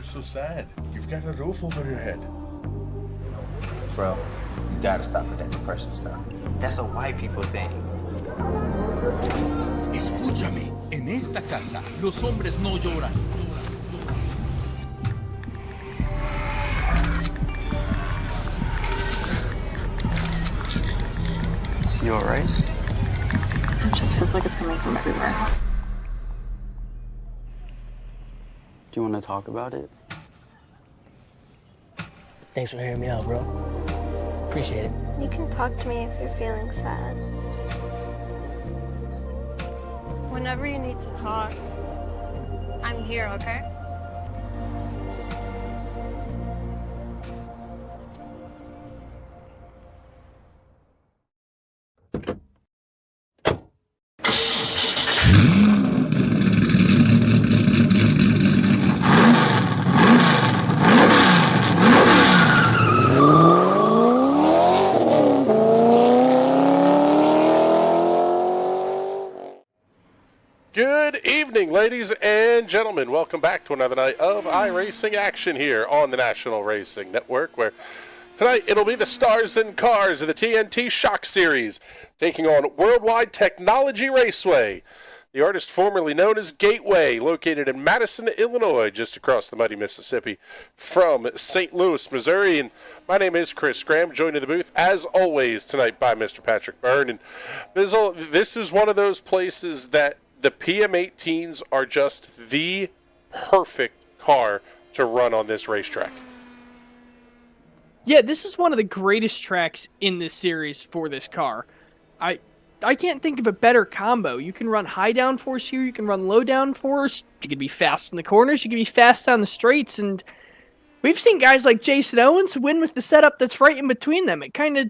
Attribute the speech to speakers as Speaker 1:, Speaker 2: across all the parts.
Speaker 1: you're so sad? You've got a roof over your head.
Speaker 2: Bro, you gotta stop with that depression stuff. That's a white people thing.
Speaker 3: Escúchame, en esta casa los hombres no lloran.
Speaker 2: You alright?
Speaker 4: It just feels like it's coming from everywhere.
Speaker 2: Do you want to talk about it?
Speaker 5: Thanks for hearing me out, bro. Appreciate it.
Speaker 6: You can talk to me if you're feeling sad.
Speaker 7: Whenever you need to talk, I'm here, okay?
Speaker 8: Good evening, ladies and gentlemen. Welcome back to another night of iRacing action here on the National Racing Network, where tonight it'll be the stars and cars of the TNT Shock Series, taking on Worldwide Technology Raceway, the artist formerly known as Gateway, located in Madison, Illinois, just across the mighty Mississippi from St. Louis, Missouri. And my name is Chris Graham, joined in the booth, as always, tonight by Mr. Patrick Byrne. And this is one of those places that the PM18s are just the perfect car to run on this racetrack.
Speaker 9: Yeah, this is one of the greatest tracks in this series for this car. I can't think of a better combo. You can run high downforce here, you can run low downforce, you can be fast in the corners, you can be fast down the straights, and we've seen guys like Jason Owens win with the setup that's right in between them. It kind of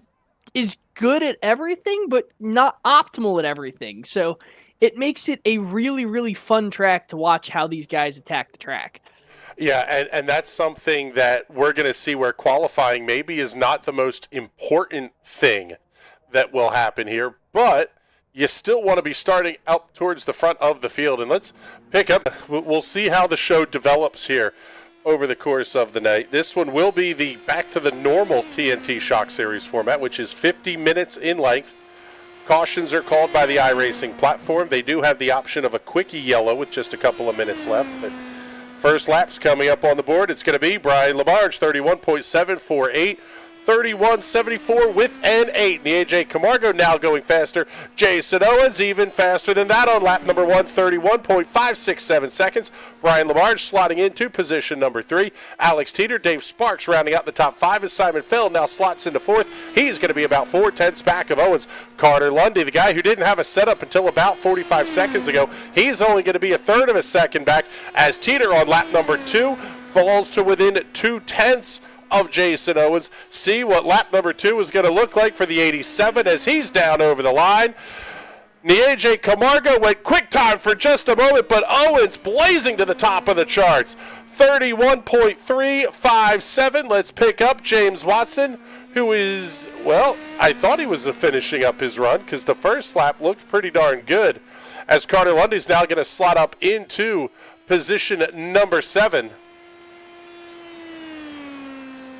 Speaker 9: is good at everything, but not optimal at everything. So it makes it a really, really fun track to watch how these guys attack the track.
Speaker 8: Yeah, and that's something that we're going to see where qualifying maybe is not the most important thing that will happen here, but you still want to be starting out towards the front of the field. And let's pick up. We'll see how the show develops here over the course of the night. This one will be the back to the normal TNT Shock Series format, which is 50 minutes in length. Cautions are called by the iRacing platform. They do have the option of a quickie yellow with just a couple of minutes left. But first lap's coming up on the board. It's going to be Brian Lamarge, 31.748. 31.74 with an 8. And the AJ Camargo now going faster. Jason Owens even faster than that on lap number 1, 31.567 seconds. Brian Lamarge slotting into position number 3. Alex Teeter, Dave Sparks rounding out the top 5 as Simon Feld now slots into 4th. He's going to be about 4/10 back of Owens. Carter Lundy, the guy who didn't have a setup until about 45 seconds ago, he's only going to be 1/3 of a second back as Teeter on lap number 2 falls to within 2/10 of Jason Owens. See what lap number 2 is going to look like for the 87 as he's down over the line. AJ Camargo went quick time for just a moment, but Owens blazing to the top of the charts. 31.357. Let's pick up James Watson, who is, well, I thought he was finishing up his run because the first lap looked pretty darn good, as Carter Lundy's now going to slot up into position number 7.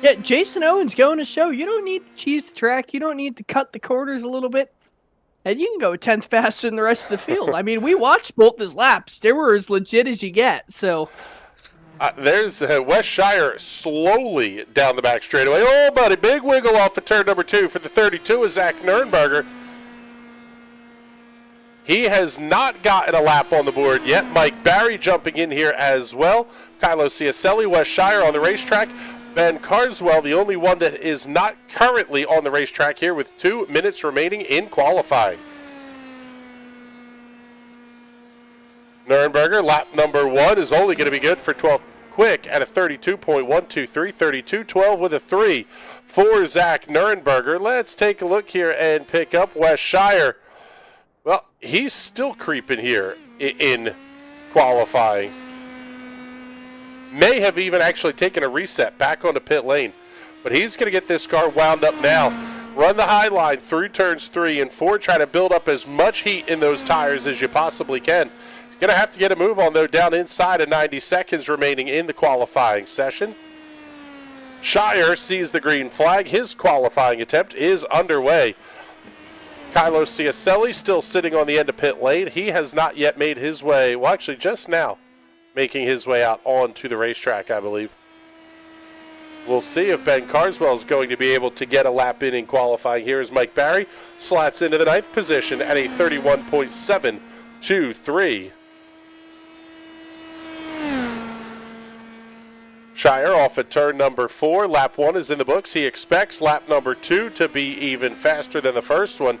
Speaker 9: Yeah, Jason Owens going to show you don't need to cheese the track. You don't need to cut the corners a little bit. And you can go 10th faster than the rest of the field. I mean, we watched both his laps. They were as legit as you get. So
Speaker 8: there's Wes Shire slowly down the back straightaway. Oh, buddy, big wiggle off of turn number 2 for the 32 of Zach Nurnberger. He has not gotten a lap on the board yet. Mike Barry jumping in here as well. Kylo Ciacelli, Wes Shire on the racetrack. Ben Carswell, the only one that is not currently on the racetrack here with 2 minutes remaining in qualifying. Nurnberger, lap number 1, is only going to be good for 12th quick at a 32.123, 32.12 with a 3 for Zach Nurnberger. Let's take a look here and pick up Wes Shire. Well, he's still creeping here in qualifying. May have even actually taken a reset back onto pit lane. But he's going to get this car wound up now. Run the high line through turns 3 and 4. Try to build up as much heat in those tires as you possibly can. He's Going to have to get a move on, though, down inside of 90 seconds remaining in the qualifying session. Shire sees the green flag. His qualifying attempt is underway. Kylo Ciacelli still sitting on the end of pit lane. He has not yet made his way, well, actually just now, making his way out onto the racetrack, I believe. We'll see if Ben Carswell is going to be able to get a lap in qualifying. Here is Mike Barry, slats into the 9th position at a 31.723. Shire off at turn number 4. Lap 1 is in the books. He expects lap number 2 to be even faster than the first one.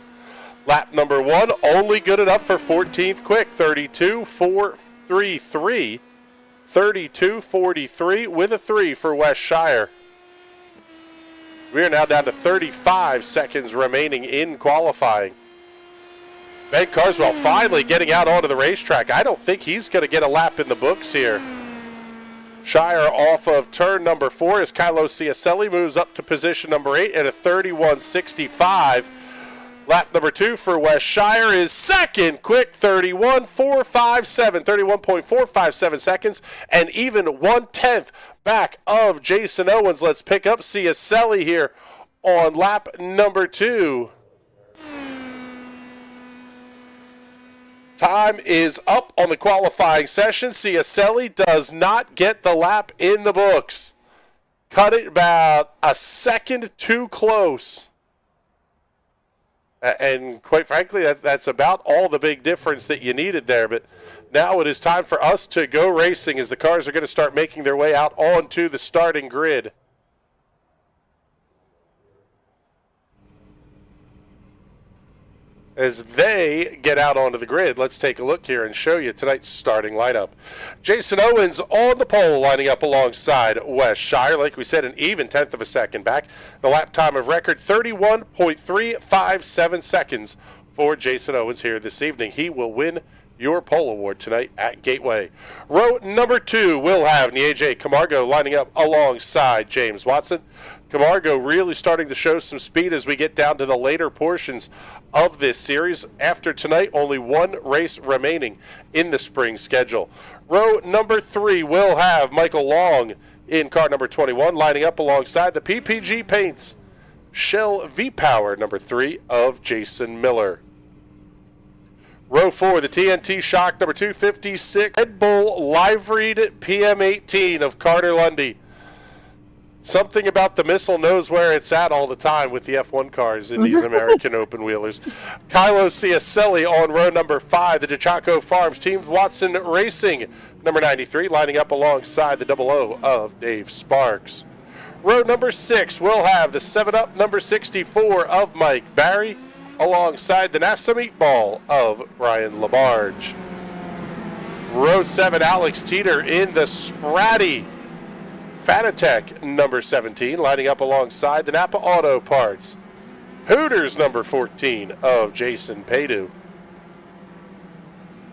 Speaker 8: Lap number 1 only good enough for 14th quick. 32.433. 32.43 with a 3 for West Shire. We are now down to 35 seconds remaining in qualifying. Ben Carswell finally getting out onto the racetrack. I don't think he's going to get a lap in the books here. Shire off of turn number 4 as Kylo Ciacelli moves up to position number 8 at a 31.65. Lap number 2 for West Shire is second. Quick 31.457, 31.457 seconds, and even 1/10 back of Jason Owens. Let's pick up Ciacelli here on lap number 2. Time is up on the qualifying session. Ciacelli does not get the lap in the books. Cut it about a second too close. And quite frankly, that's about all the big difference that you needed there. But now it is time for us to go racing as the cars are going to start making their way out onto the starting grid. As they get out onto the grid, let's take a look here and show you tonight's starting lineup. Jason Owens on the pole, lining up alongside West Shire. Like we said, an even 1/10 of a second back. The lap time of record, 31.357 seconds for Jason Owens here this evening. He will win your pole award tonight at Gateway. Row number 2 will have Nieje Camargo lining up alongside James Watson. Camargo really starting to show some speed as we get down to the later portions of this series. After tonight, only one race remaining in the spring schedule. Row number 3 will have Michael Long in car number 21, lining up alongside the PPG Paints Shell V-Power number 3 of Jason Miller. Row 4, the TNT Shock number 256, Red Bull liveried PM18 of Carter Lundy. Something about the missile knows where it's at all the time with the F1 cars in these American open wheelers. Kylo Ciacelli on row number 5, the DeChaco Farms Team Watson Racing number 93, lining up alongside the 00 of Dave Sparks. Row number 6 will have the 7-Up number 64 of Mike Barry, alongside the NASA Meatball of Brian Labarge. Row 7, Alex Teeter in the Spratty Fanatec number 17, lining up alongside the Napa Auto Parts Hooters number 14 of Jason Padu.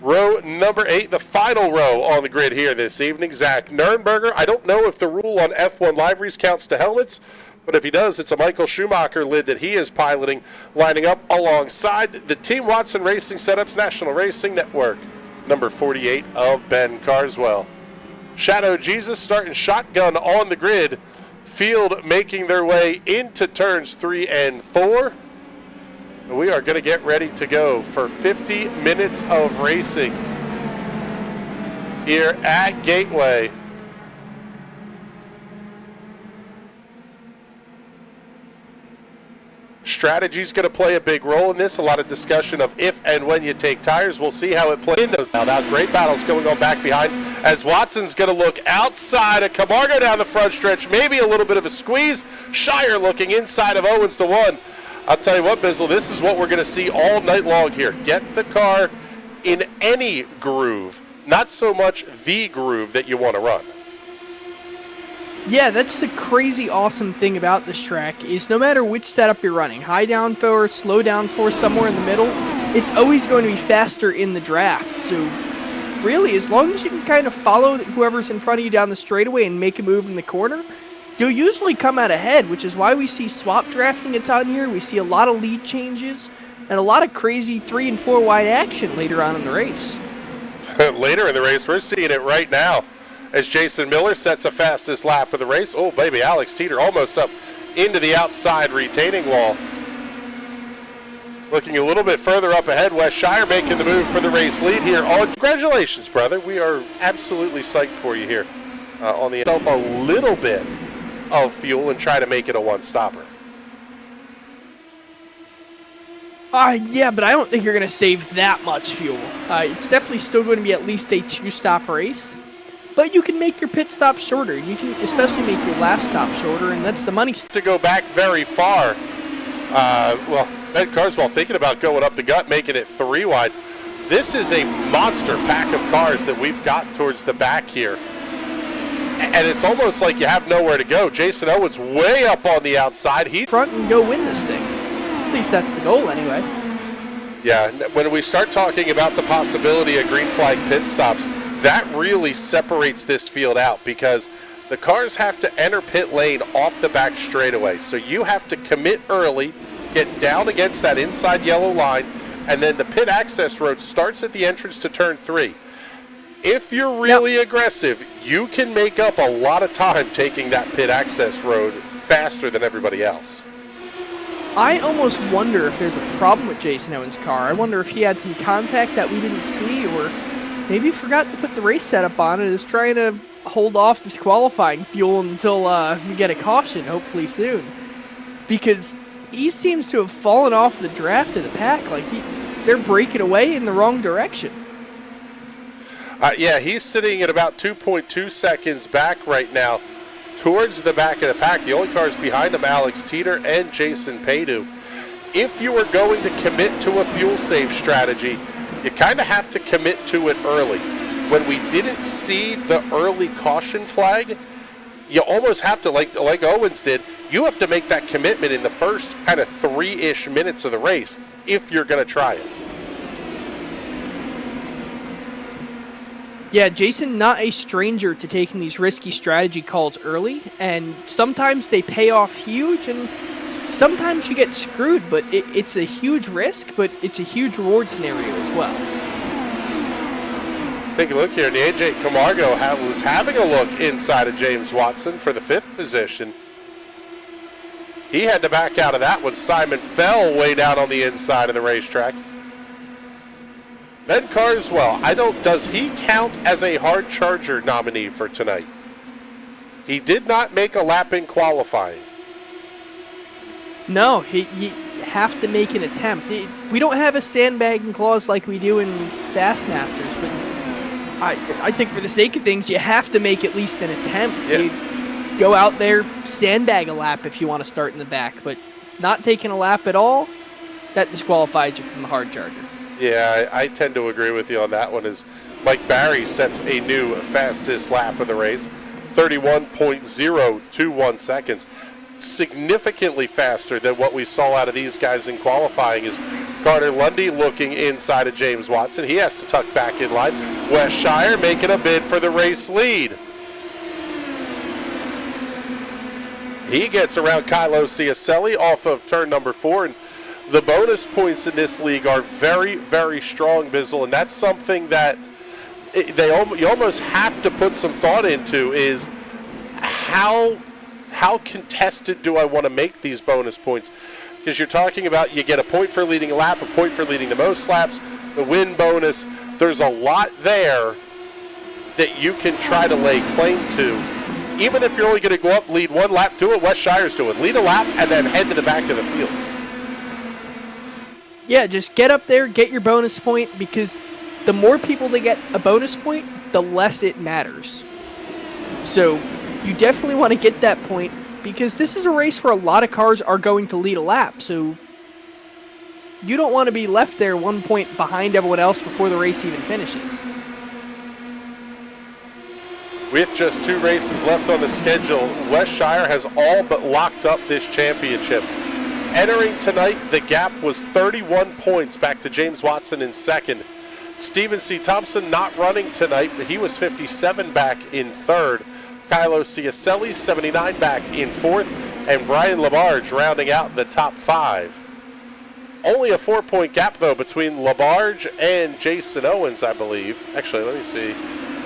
Speaker 8: Row number 8, the final row on the grid here this evening, Zach Nurnberger. I don't know if the rule on F1 liveries counts to helmets, but if he does, it's a Michael Schumacher lid that he is piloting, lining up alongside the Team Watson Racing Setups National Racing Network, number 48 of Ben Carswell. Shadow Jesus starting shotgun on the grid. Field making their way into turns 3 and 4. We are going to get ready to go for 50 minutes of racing here at Gateway. Strategy's going to play a big role in this. A lot of discussion of if and when you take tires. We'll see how it plays. Now, great battles going on back behind as Watson's going to look outside of Camargo down the front stretch. Maybe a little bit of a squeeze. Shire looking inside of Owens to 1. I'll tell you what, Bizzle, this is what we're going to see all night long here. Get the car in any groove, not so much the groove that you want to run.
Speaker 9: Yeah, that's the crazy awesome thing about this track is no matter which setup you're running, high downforce, slow downforce, somewhere in the middle, it's always going to be faster in the draft. So really, as long as you can kind of follow whoever's in front of you down the straightaway and make a move in the corner, you'll usually come out ahead, which is why we see swap drafting a ton here. We see a lot of lead changes and a lot of crazy 3 and 4 wide action later on in the race.
Speaker 8: Later in the race, we're seeing it right now as Jason Miller sets the fastest lap of the race. Oh, baby, Alex Teeter almost up into the outside retaining wall. Looking a little bit further up ahead, Wes Shire making the move for the race lead here. Oh, congratulations, brother. We are absolutely psyched for you here on the a little bit of fuel and try to make it a one-stopper.
Speaker 9: Yeah, but I don't think you're going to save that much fuel. It's definitely still going to be at least a two-stop race. But you can make your pit stop shorter. You can especially make your last stop shorter, and that's the money.
Speaker 8: To go back very far, well, Ben Carswell thinking about going up the gut, making it 3 wide. This is a monster pack of cars that we've got towards the back here. And it's almost like you have nowhere to go. Jason Owens way up on the outside. He
Speaker 9: front and go win this thing. At least that's the goal anyway.
Speaker 8: Yeah, when we start talking about the possibility of green flag pit stops, that really separates this field out because the cars have to enter pit lane off the back straightaway. So you have to commit early, get down against that inside yellow line, and then the pit access road starts at the entrance to turn 3. If you're really aggressive, you can make up a lot of time taking that pit access road faster than everybody else.
Speaker 9: I almost wonder if there's a problem with Jason Owens' car. I wonder if he had some contact that we didn't see, or maybe forgot to put the race setup on and is trying to hold off disqualifying fuel until we get a caution, hopefully soon. Because he seems to have fallen off the draft of the pack. Like, they're breaking away in the wrong direction.
Speaker 8: Yeah, he's sitting at about 2.2 seconds back right now towards the back of the pack. The only cars behind him, Alex Teeter and Jason Paydu. If you are going to commit to a fuel save strategy, you kind of have to commit to it early. When we didn't see the early caution flag, you almost have to, like Owens did, you have to make that commitment in the first kind of 3-ish minutes of the race if you're going to try it.
Speaker 9: Yeah, Jason, not a stranger to taking these risky strategy calls early, and sometimes they pay off huge, and sometimes you get screwed, but it's a huge risk, but it's a huge reward scenario as well.
Speaker 8: Take a look here, and AJ Camargo was having a look inside of James Watson for the 5th position. He had to back out of that one. Simon fell way down on the inside of the racetrack. Ben Carswell, does he count as a hard charger nominee for tonight? He did not make a lap in qualifying.
Speaker 9: No, you have to make an attempt. We don't have a sandbagging clause like we do in Fastmasters, but I think for the sake of things, you have to make at least an attempt.
Speaker 8: Yeah.
Speaker 9: You go out there, sandbag a lap if you want to start in the back, but not taking a lap at all, that disqualifies you from the hard charger.
Speaker 8: Yeah, I tend to agree with you on that one as Mike Barry sets a new fastest lap of the race, 31.021 seconds. Significantly faster than what we saw out of these guys in qualifying is Carter Lundy looking inside of James Watson. He has to tuck back in line. Wes Shire making a bid for the race lead. He gets around Kylo Ciacelli off of turn number 4, and the bonus points in this league are very, very strong, Bizzle, and that's something that you almost have to put some thought into is how contested do I want to make these bonus points? Because you're talking about you get a point for leading a lap, a point for leading the most laps, the win bonus. There's a lot there that you can try to lay claim to. Even if you're only going to go up, lead one lap, do what Wes Shire's doing. Lead a lap and then head to the back of the field.
Speaker 9: Yeah, just get up there, get your bonus point, because the more people that get a bonus point, the less it matters. So you definitely want to get that point, because this is a race where a lot of cars are going to lead a lap, so you don't want to be left there 1 point behind everyone else before the race even finishes.
Speaker 8: With just 2 races left on the schedule, Wes Shire has all but locked up this championship. Entering tonight, the gap was 31 points back to James Watson in second. Stephen C. Thompson not running tonight, but he was 57 back in third. Kylo Ciacelli, 79 back in fourth, and Brian Labarge rounding out the top 5. Only a 4-point gap, though, between LaBarge and Jason Owens, I believe. Actually, let me see.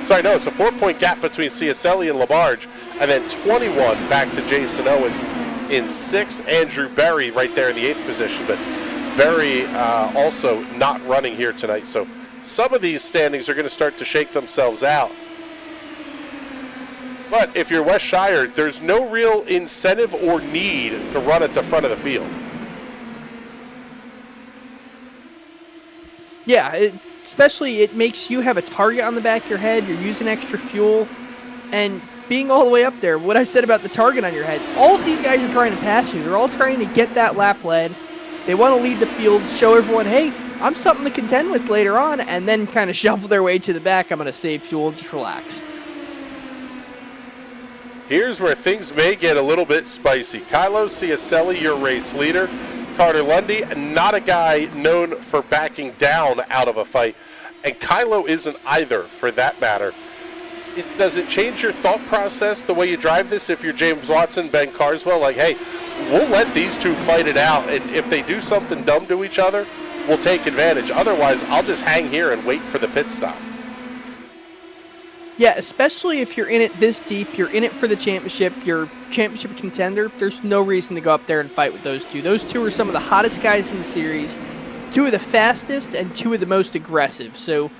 Speaker 8: Sorry, no, it's a 4-point gap between Ciacelli and LaBarge, and then 21 back to Jason Owens in 6th. Andrew Berry right there in the 8th position, but Berry also not running here tonight. So some of these standings are going to start to shake themselves out. But if you're West Shire, there's no real incentive or need to run at the front of the field.
Speaker 9: Yeah, especially it makes you have a target on the back of your head. You're using extra fuel, and being all the way up there, what I said about the target on your head, all of these guys are trying to pass you. They're all trying to get that lap lead. They want to lead the field, show everyone, hey, I'm something to contend with later on, and then kind of shuffle their way to the back. I'm going to save fuel, just relax.
Speaker 8: Here's where things may get a little bit spicy. Kylo Ciacelli, your race leader. Carter Lundy, not a guy known for backing down out of a fight. And Kylo isn't either, for that matter. Does it change your thought process, the way you drive this, if you're James Watson, Ben Carswell? Like, hey, we'll let these two fight it out, and if they do something dumb to each other, we'll take advantage. Otherwise, I'll just hang here and wait for the pit stop.
Speaker 9: Yeah, especially if you're in it this deep, you're in it for the championship, you're championship contender, there's no reason to go up there and fight with those two. Those two are some of the hottest guys in the series, 2 of the fastest and 2 of the most aggressive. So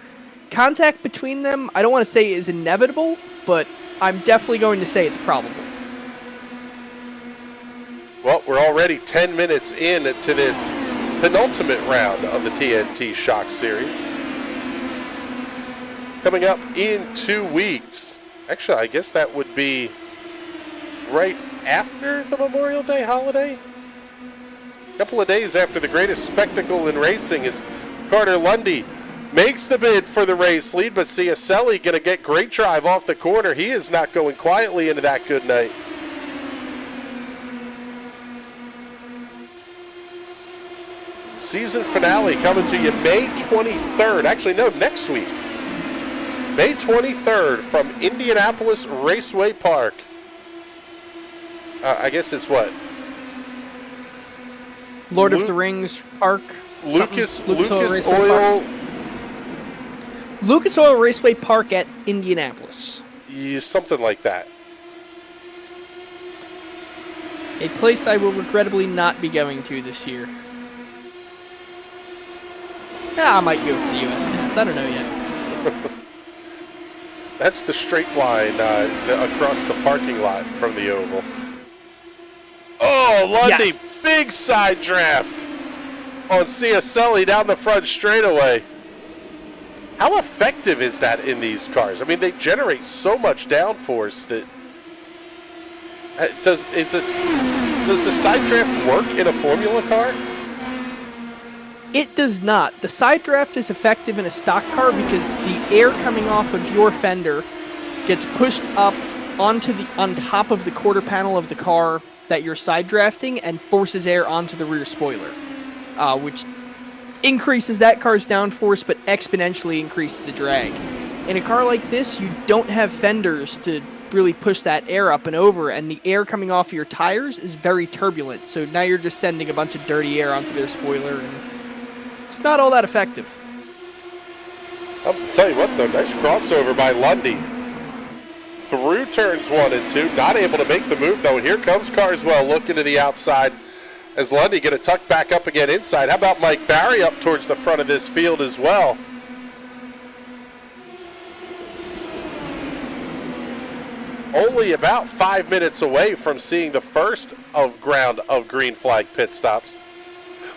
Speaker 9: contact between them, I don't want to say is inevitable, but I'm definitely going to say it's probable.
Speaker 8: Well, we're already 10 minutes in to this penultimate round of the TNT Shock Series. Coming up in 2 weeks. Actually, I guess that would be right after the Memorial Day holiday. A couple of days after the greatest spectacle in racing is Carter Lundy makes the bid for the race lead, but Ciacelli going to get great drive off the corner. He is not going quietly into that good night. Season finale coming to you May 23rd. Actually, no, next week. May 23rd from Indianapolis Raceway Park. I guess it's what?
Speaker 9: Lord of the Rings Park.
Speaker 8: Lucas
Speaker 9: Oil. Lucas Oil Raceway Park at Indianapolis.
Speaker 8: Yeah, something like that.
Speaker 9: A place I will regrettably not be going to this year. I might go for the U.S. Stats. I don't know yet.
Speaker 8: That's the straight line across the parking lot from the oval. Oh, Lundy,
Speaker 9: yes.
Speaker 8: Big side draft on Ciacelli down the front straightaway. How effective is that in these cars? I mean, they generate so much downforce that... Does the side draft work in a Formula car?
Speaker 9: It does not. The side draft is effective in a stock car because the air coming off of your fender gets pushed up on top of the quarter panel of the car that you're side drafting and forces air onto the rear spoiler, which increases that car's downforce but exponentially increases the drag. In a car like this, you don't have fenders to really push that air up and over, and the air coming off of your tires is very turbulent, so now you're just sending a bunch of dirty air onto their spoiler, and it's not all that effective.
Speaker 8: I'll tell you what, though, nice crossover by Lundy. Through turns 1 and 2, not able to make the move, though. Here comes Carswell looking to the outside as Lundy going to tuck back up again inside. How about Mike Barry up towards the front of this field as well? Only about 5 minutes away from seeing the first round of green flag pit stops.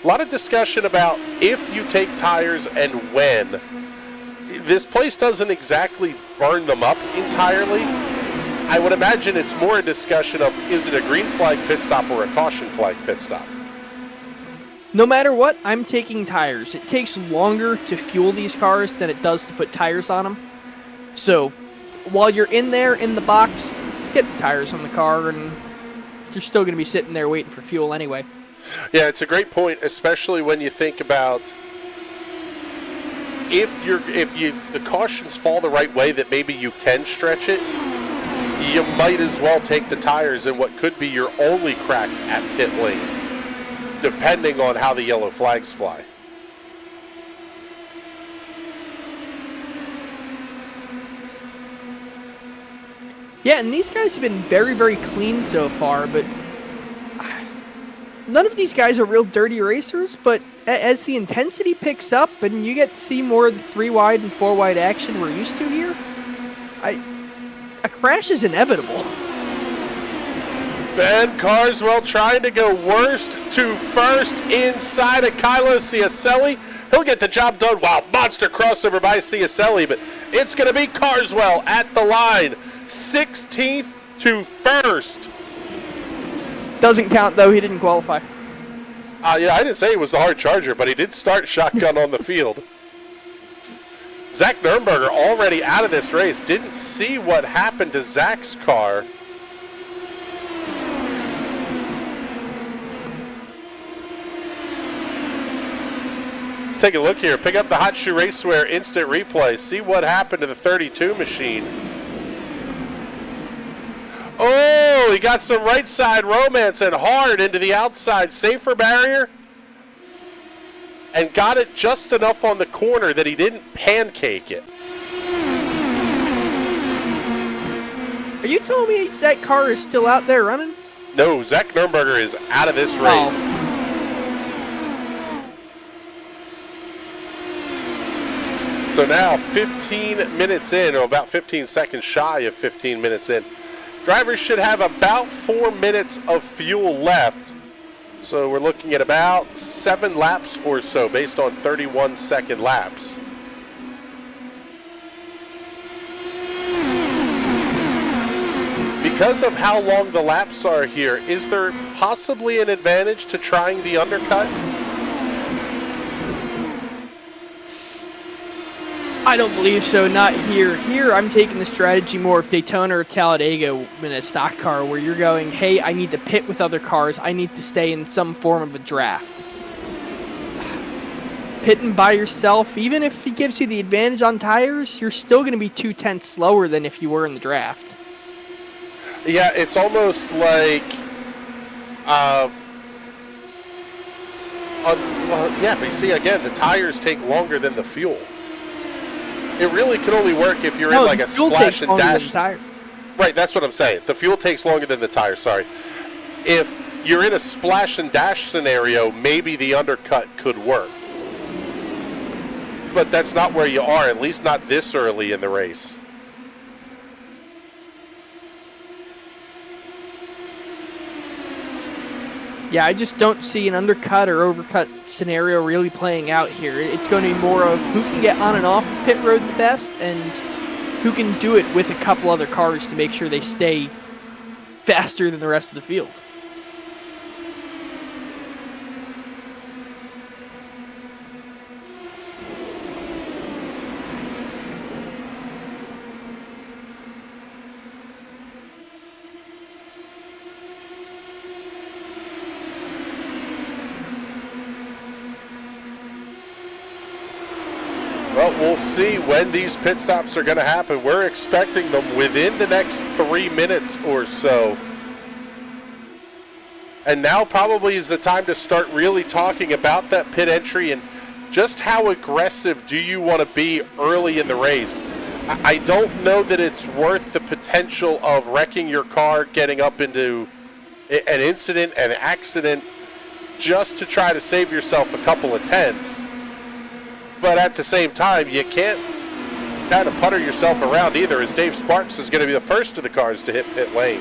Speaker 8: A lot of discussion about if you take tires and when. This place doesn't exactly burn them up entirely. I would imagine it's more a discussion of, is it a green flag pit stop or a caution flag pit stop?
Speaker 9: No matter what, I'm taking tires. It takes longer to fuel these cars than it does to put tires on them. So while you're in there in the box, get the tires on the car, and you're still going to be sitting there waiting for fuel anyway.
Speaker 8: Yeah, it's a great point, especially when you think about if the cautions fall the right way that maybe you can stretch it, you might as well take the tires in what could be your only crack at pit lane. depending on how the yellow flags fly.
Speaker 9: Yeah, and these guys have been very, very clean so far, but none of these guys are real dirty racers, but as the intensity picks up and you get to see more of the 3-wide and 4-wide action we're used to here, a crash is inevitable.
Speaker 8: Ben Carswell trying to go worst to first inside of Kylo Ciacelli. He'll get the job done. Wow, monster crossover by Ciacelli, but it's going to be Carswell at the line. 16th to first.
Speaker 9: Doesn't count, though. He didn't qualify.
Speaker 8: Yeah, I didn't say he was the hard charger, but he did start shotgun on the field. Zach Nurnberger already out of this race. Didn't see what happened to Zach's car. Let's take a look here. Pick up the Hot Shoe Racewear instant replay. See what happened to the 32 machine. Oh, he got some right side romance and hard into the outside safer barrier. And got it just enough on the corner that he didn't pancake it.
Speaker 9: Are you telling me that car is still out there running?
Speaker 8: No, Zach Nurnberger is out of this race. So now 15 minutes in, or about 15 seconds shy of 15 minutes in. Drivers should have about 4 minutes of fuel left. So we're looking at about 7 laps or so based on 31-second laps. Because of how long the laps are here, is there possibly an advantage to trying the undercut?
Speaker 9: I don't believe so, not here. Here, I'm taking the strategy more of Daytona or Talladega in a stock car where you're going, hey, I need to pit with other cars. I need to stay in some form of a draft. Pitting by yourself, even if he gives you the advantage on tires, you're still going to be 2/10 slower than if you were in the draft.
Speaker 8: Yeah, it's almost like, well, yeah, but you see, again, the tires take longer than the fuel. It really could only work if you're in like a splash and dash. Right, that's what I'm saying. The fuel takes longer than the tire, sorry. If you're in a splash and dash scenario, maybe the undercut could work. But that's not where you are, at least not this early in the race.
Speaker 9: Yeah, I just don't see an undercut or overcut scenario really playing out here. It's going to be more of who can get on and off pit road the best and who can do it with a couple other cars to make sure they stay faster than the rest of the field.
Speaker 8: Well, we'll see when these pit stops are going to happen. We're expecting them within the next 3 minutes or so. And now probably is the time to start really talking about that pit entry and just how aggressive do you want to be early in the race. I don't know that it's worth the potential of wrecking your car, getting up into an incident, an accident, just to try to save yourself a couple of tenths. But at the same time, you can't kind of putter yourself around either, as Dave Sparks is going to be the first of the cars to hit pit lane.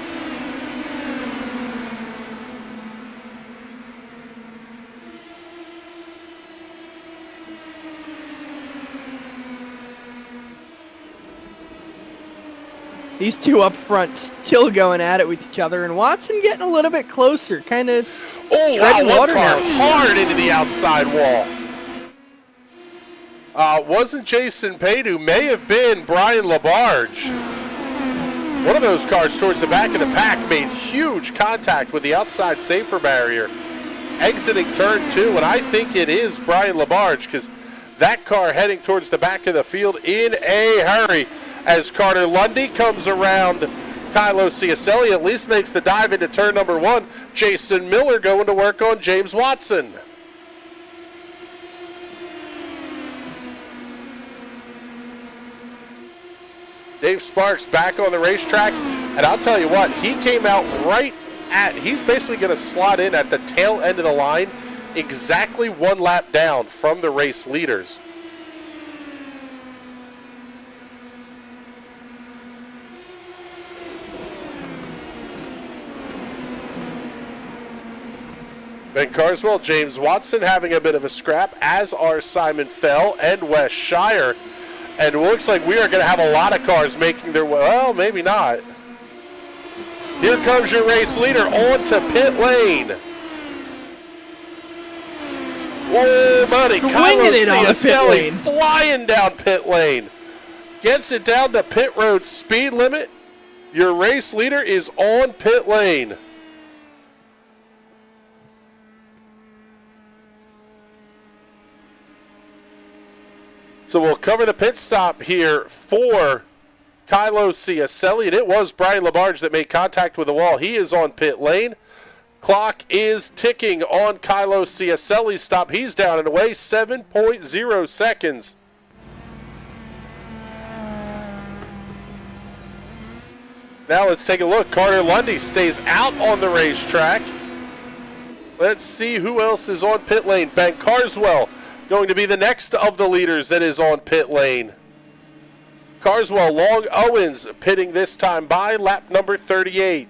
Speaker 9: These two up front still going at it with each other, and Watson getting a little bit closer, kind of treading water now.
Speaker 8: Hard into the outside wall. Wasn't Jason Pate, who may have been Brian LaBarge. One of those cars towards the back of the pack made huge contact with the outside safer barrier, exiting turn 2, and I think it is Brian LaBarge because that car heading towards the back of the field in a hurry as Carter Lundy comes around Kylo Ciacelli at least makes the dive into turn number 1. Jason Miller going to work on James Watson. Dave Sparks back on the racetrack, and I'll tell you what, he came out he's basically going to slot in at the tail end of the line, exactly 1 lap down from the race leaders. Ben Carswell, James Watson having a bit of a scrap, as are Simon Fell and Wes Shire. And it looks like we are going to have a lot of cars making their way. Well, maybe not. Here comes your race leader onto pit lane. Whoa, buddy. Kylo Ciacelli flying down pit lane. Gets it down to pit road speed limit. Your race leader is on pit lane. So we'll cover the pit stop here for Kylo Ciacelli, and it was Brian Labarge that made contact with the wall. He is on pit lane. Clock is ticking on Kylo Ciacelli's stop. He's down and away, 7.0 seconds. Now let's take a look. Carter Lundy stays out on the racetrack. Let's see who else is on pit lane. Ben Carswell going to be the next of the leaders that is on pit lane. Carswell, Long, Owens pitting this time by lap number 38.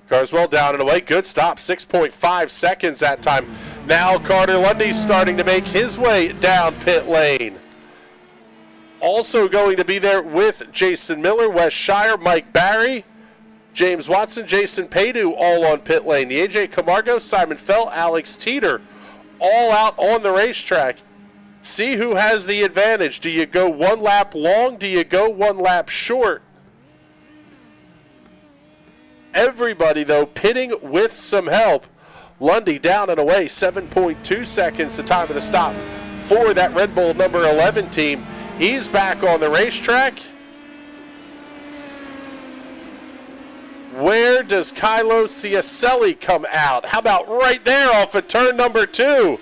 Speaker 8: Carswell down and away. Good stop. 6.5 seconds that time. Now Carter Lundy starting to make his way down pit lane. Also going to be there with Jason Miller, Wes Shire, Mike Barry, James Watson, Jason Paydu, all on pit lane. The AJ Camargo, Simon Fell, Alex Teeter, all out on the racetrack. See who has the advantage. Do you go 1 lap long? Do you go 1 lap short? Everybody, though, pitting with some help. Lundy down and away, 7.2 seconds, the time of the stop for that Red Bull number 11 team. He's back on the racetrack. Where does Kylo Ciacelli come out? How about right there off of turn number 2?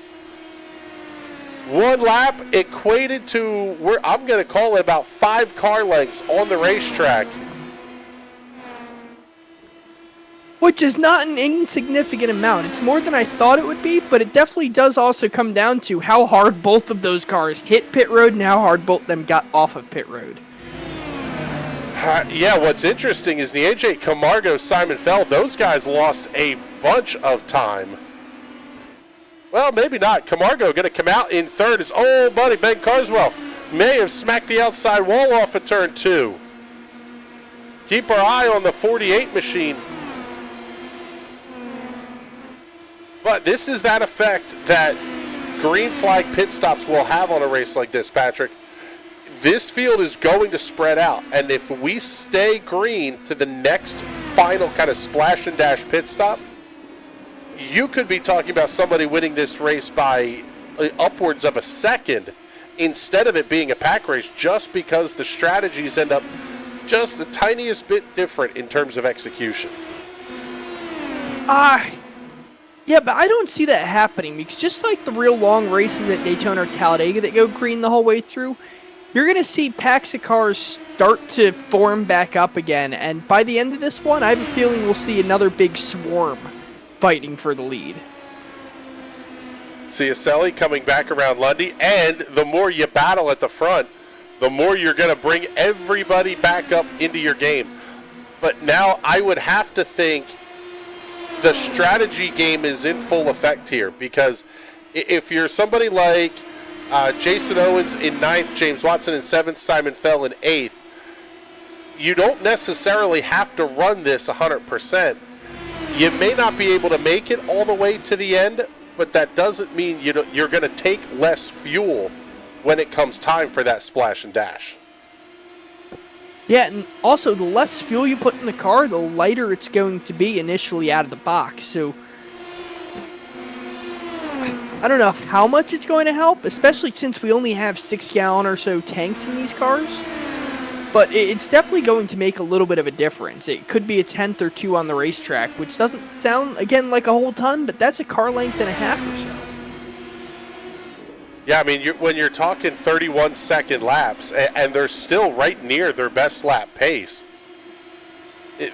Speaker 8: 1 lap equated to, I'm going to call it about 5 car lengths on the racetrack.
Speaker 9: Which is not an insignificant amount. It's more than I thought it would be, but it definitely does also come down to how hard both of those cars hit pit road and how hard both of them got off of pit road.
Speaker 8: Yeah, what's interesting is the AJ Camargo, Simon Fell, those guys lost a bunch of time. Well, maybe not. Camargo going to come out in third. His old buddy Ben Carswell may have smacked the outside wall off of turn 2. Keep our eye on the 48 machine. But this is that effect that green flag pit stops will have on a race like this, Patrick. This field is going to spread out, and if we stay green to the next final kind of splash and dash pit stop, you could be talking about somebody winning this race by upwards of a second instead of it being a pack race, just because the strategies end up just the tiniest bit different in terms of execution.
Speaker 9: Yeah, but I don't see that happening, because just like the real long races at Daytona or Talladega that go green the whole way through, you're going to see packs of cars start to form back up again, and by the end of this one, I have a feeling we'll see another big swarm fighting for the lead.
Speaker 8: Ciacelli coming back around Lundy, and the more you battle at the front, the more you're going to bring everybody back up into your game. But now I would have to think the strategy game is in full effect here, because if you're somebody like Jason Owens in 9th, James Watson in 7th, Simon Fell in 8th, you don't necessarily have to run this 100%. You may not be able to make it all the way to the end, but that doesn't mean you're going to take less fuel when it comes time for that splash and dash.
Speaker 9: Yeah, and also the less fuel you put in the car, the lighter it's going to be initially out of the box. So I don't know how much it's going to help, especially since we only have 6-gallon or so tanks in these cars. But it's definitely going to make a little bit of a difference. It could be a tenth or two on the racetrack, which doesn't sound, again, like a whole ton, but that's a car length and a half or so.
Speaker 8: Yeah, I mean, when you're talking 31-second laps, and they're still right near their best lap pace,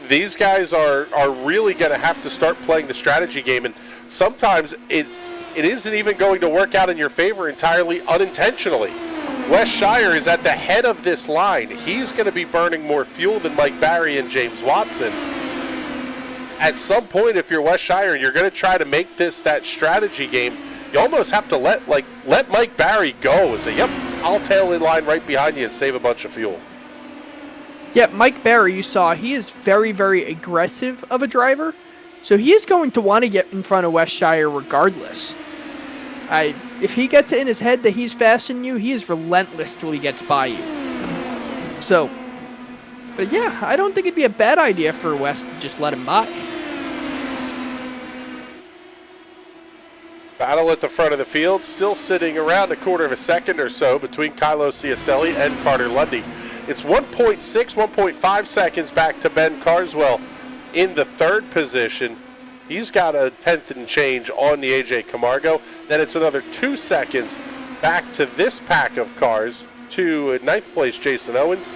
Speaker 8: these guys are really going to have to start playing the strategy game, and sometimes it isn't even going to work out in your favor entirely unintentionally. Wes Shire is at the head of this line. He's going to be burning more fuel than Mike Barry and James Watson. At some point, if you're Wes Shire and you're going to try to make this that strategy game, you almost have to let Mike Barry go and say, yep, I'll tail in line right behind you and save a bunch of fuel.
Speaker 9: Yeah, Mike Barry, you saw, he is very, very aggressive of a driver. So he is going to want to get in front of Wes Shire regardless. If he gets it in his head that he's faster than you, he is relentless till he gets by you. So, but yeah, I don't think it'd be a bad idea for Wes to just let him by.
Speaker 8: Battle at the front of the field, still sitting around a quarter of a second or so between Kylo Ciacelli and Carter Lundy. It's 1.6, 1.5 seconds back to Ben Carswell in the third position. He's got a tenth and change on the AJ Camargo. Then it's another 2 seconds back to this pack of cars to ninth place Jason Owens.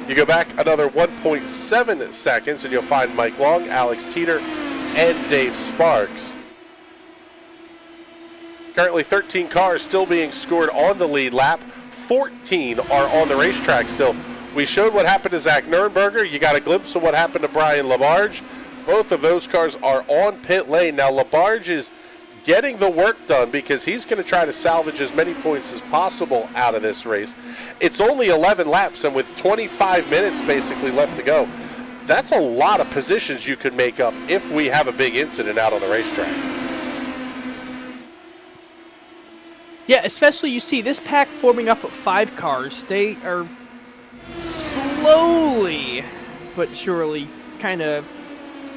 Speaker 8: You go back another 1.7 seconds and you'll find Mike Long, Alex Teeter, and Dave Sparks. Currently 13 cars still being scored on the lead lap. 14 are on the racetrack still. We showed what happened to Zach Nurnberger. You got a glimpse of what happened to Brian Labarge. Both of those cars are on pit lane. Now Labarge is getting the work done because he's going to try to salvage as many points as possible out of this race. It's only 11 laps, and with 25 minutes basically left to go, that's a lot of positions you could make up if we have a big incident out on the racetrack.
Speaker 9: Yeah, especially you see this pack forming up of 5 cars. They are slowly but surely kind of,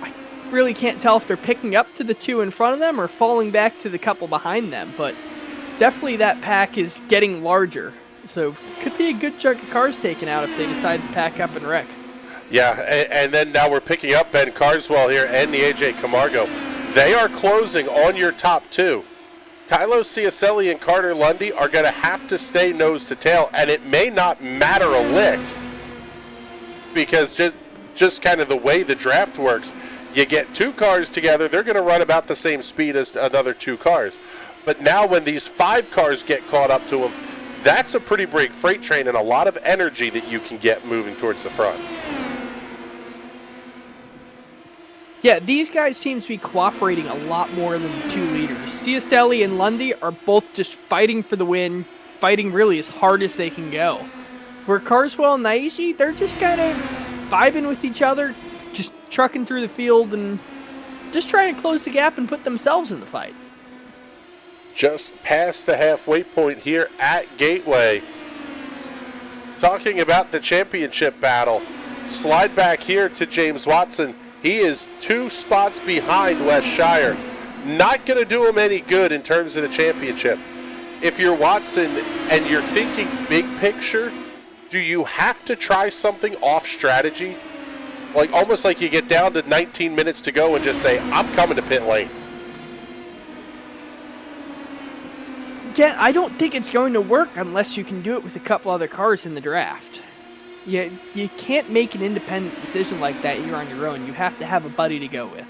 Speaker 9: I really can't tell if they're picking up to the 2 in front of them or falling back to the couple behind them, but definitely that pack is getting larger. So could be a good chunk of cars taken out if they decide to pack up and wreck.
Speaker 8: Yeah, and then now we're picking up Ben Carswell here and the AJ Camargo. They are closing on your top 2. Kylo Ciacelli and Carter Lundy are going to have to stay nose to tail, and it may not matter a lick because just kind of the way the draft works, you get 2 cars together, they're going to run about the same speed as another 2 cars. But now when these 5 cars get caught up to them, that's a pretty big freight train and a lot of energy that you can get moving towards the front.
Speaker 9: Yeah, these guys seem to be cooperating a lot more than the 2 leaders. Ciacelli and Lundy are both just fighting for the win, fighting really as hard as they can go. Where Carswell and Naiji, they're just kind of vibing with each other, just trucking through the field and just trying to close the gap and put themselves in the fight.
Speaker 8: Just past the halfway point here at Gateway. Talking about the championship battle, slide back here to James Watson. He is 2 spots behind Wes Shire. Not going to do him any good in terms of the championship. If you're Watson and you're thinking big picture, do you have to try something off strategy? Like almost like you get down to 19 minutes to go and just say, I'm coming to pit lane.
Speaker 9: Again, I don't think it's going to work unless you can do it with a couple other cars in the draft. You can't make an independent decision like that here on your own. You have to have a buddy to go with.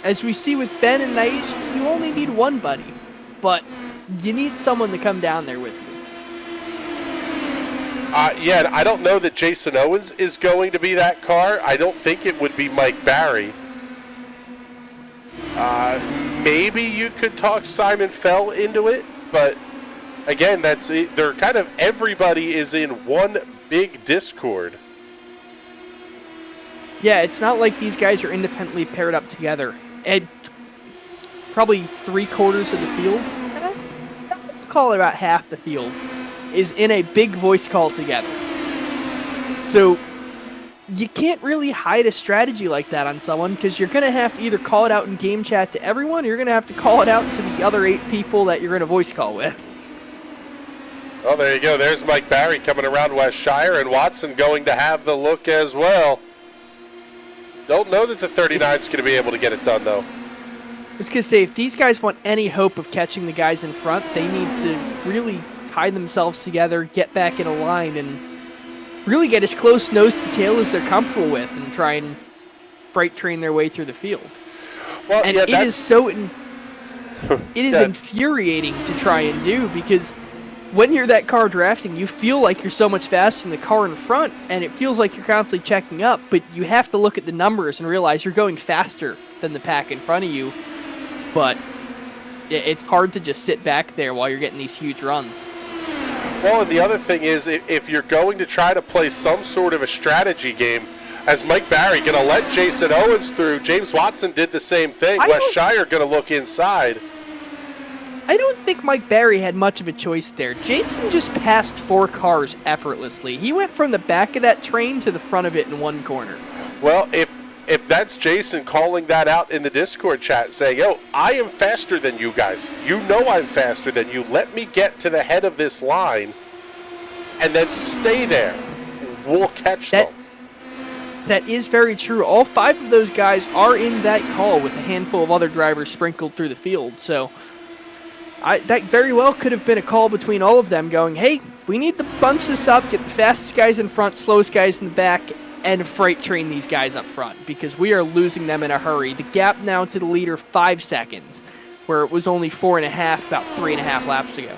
Speaker 9: As we see with Ben and Naij, you only need one buddy, but you need someone to come down there with you.
Speaker 8: Yeah, I don't know that Jason Owens is going to be that car. I don't think it would be Mike Barry. Maybe you could talk Simon Fell into it, but again, they're kind of everybody is in one big discord.
Speaker 9: Yeah, it's not like these guys are independently paired up together. And probably 3/4 of the field, I'll call it about half the field, is in a big voice call together. So you can't really hide a strategy like that on someone because you're going to have to either call it out in game chat to everyone or you're going to have to call it out to the other 8 people that you're going to voice call with.
Speaker 8: Well, there you go. There's Mike Barry coming around West Shire, and Watson going to have the look as well. Don't know that the 39's going to be able to get it done, though.
Speaker 9: I was going to say, if these guys want any hope of catching the guys in front, they need to really tie themselves together, get back in a line, and really get as close nose to tail as they're comfortable with and try and freight train their way through the field.
Speaker 8: Well,
Speaker 9: and
Speaker 8: yeah,
Speaker 9: it is so it is infuriating to try and do because when you're that car drafting, you feel like you're so much faster than the car in front, and it feels like you're constantly checking up, but you have to look at the numbers and realize you're going faster than the pack in front of you. But it's hard to just sit back there while you're getting these huge runs.
Speaker 8: Well, and the other thing is, if you're going to try to play some sort of a strategy game, as Mike Barry going to let Jason Owens through, James Watson did the same thing. West Shire going to look inside.
Speaker 9: I don't think Mike Barry had much of a choice there. Jason just passed 4 cars effortlessly. He went from the back of that train to the front of it in 1 corner.
Speaker 8: Well, if that's Jason calling that out in the Discord chat, saying, yo, I am faster than you guys. You know I'm faster than you. Let me get to the head of this line and then stay there. We'll catch them.
Speaker 9: That is very true. All 5 of those guys are in that call with a handful of other drivers sprinkled through the field. So that very well could have been a call between all of them going, hey, we need to bunch this up, get the fastest guys in front, slowest guys in the back, and freight train these guys up front because we are losing them in a hurry. The gap now to the leader 5 seconds, where it was only 4.5 about 3.5 laps ago.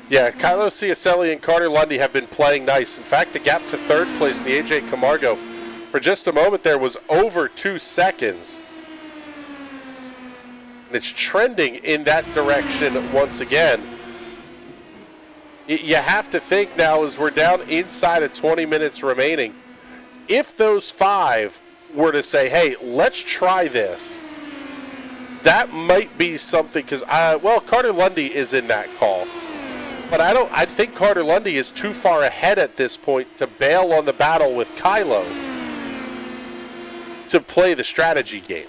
Speaker 8: Yeah, Kylo Ciacelli and Carter Lundy have been playing nice. In fact, the gap to 3rd place in the AJ Camargo for just a moment there was over 2 seconds. And it's trending in that direction once again. You have to think now as we're down inside of 20 minutes remaining, if those 5 were to say, hey, let's try this, that might be something, because, Carter Lundy is in that call. But I think Carter Lundy is too far ahead at this point to bail on the battle with Kylo to play the strategy game.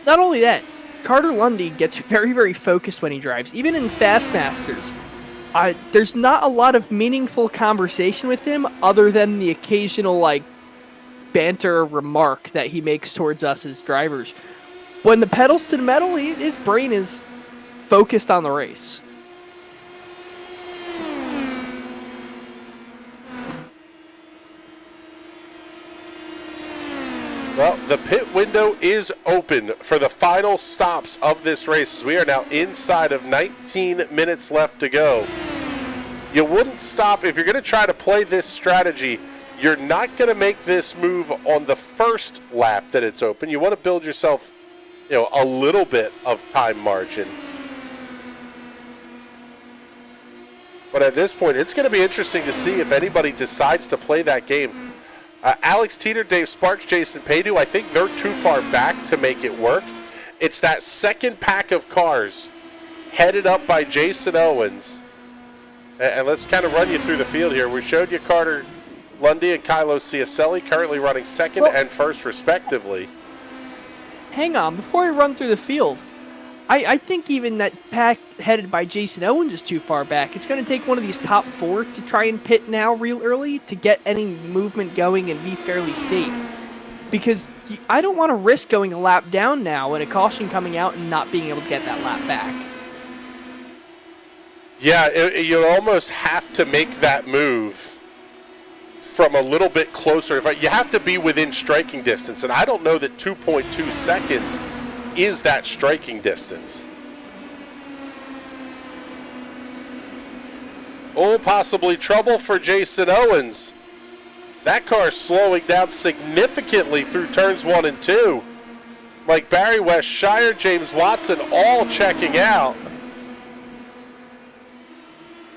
Speaker 9: Not only that, Carter Lundy gets very, very focused when he drives. Even in Fastmasters, there's not a lot of meaningful conversation with him other than the occasional, banter or remark that he makes towards us as drivers. When the pedal's to the metal, his brain is focused on the race.
Speaker 8: Well, the pit window is open for the final stops of this race as we are now inside of 19 minutes left to go. You wouldn't stop if you're going to try to play this strategy. You're not going to make this move on the first lap that it's open. You want to build yourself, a little bit of time margin. But at this point, it's going to be interesting to see if anybody decides to play that game. Alex Teeter, Dave Sparks, Jason Paydu, I think they're too far back to make it work. It's that second pack of cars headed up by Jason Owens. And let's kind of run you through the field here. We showed you Carter Lundy and Kylo Ciacelli currently running second and first respectively.
Speaker 9: Hang on, before we run through the field, I think even that pack headed by Jason Owens is too far back. It's going to take one of these top 4 to try and pit now real early to get any movement going and be fairly safe. Because I don't want to risk going a lap down now and a caution coming out and not being able to get that lap back.
Speaker 8: Yeah, you almost have to make that move from a little bit closer. You have to be within striking distance, and I don't know that 2.2 seconds is that striking distance. Oh, possibly trouble for Jason Owens. That car's slowing down significantly through turns 1 and 2. Mike Barry, West Shire, James Watson all checking out.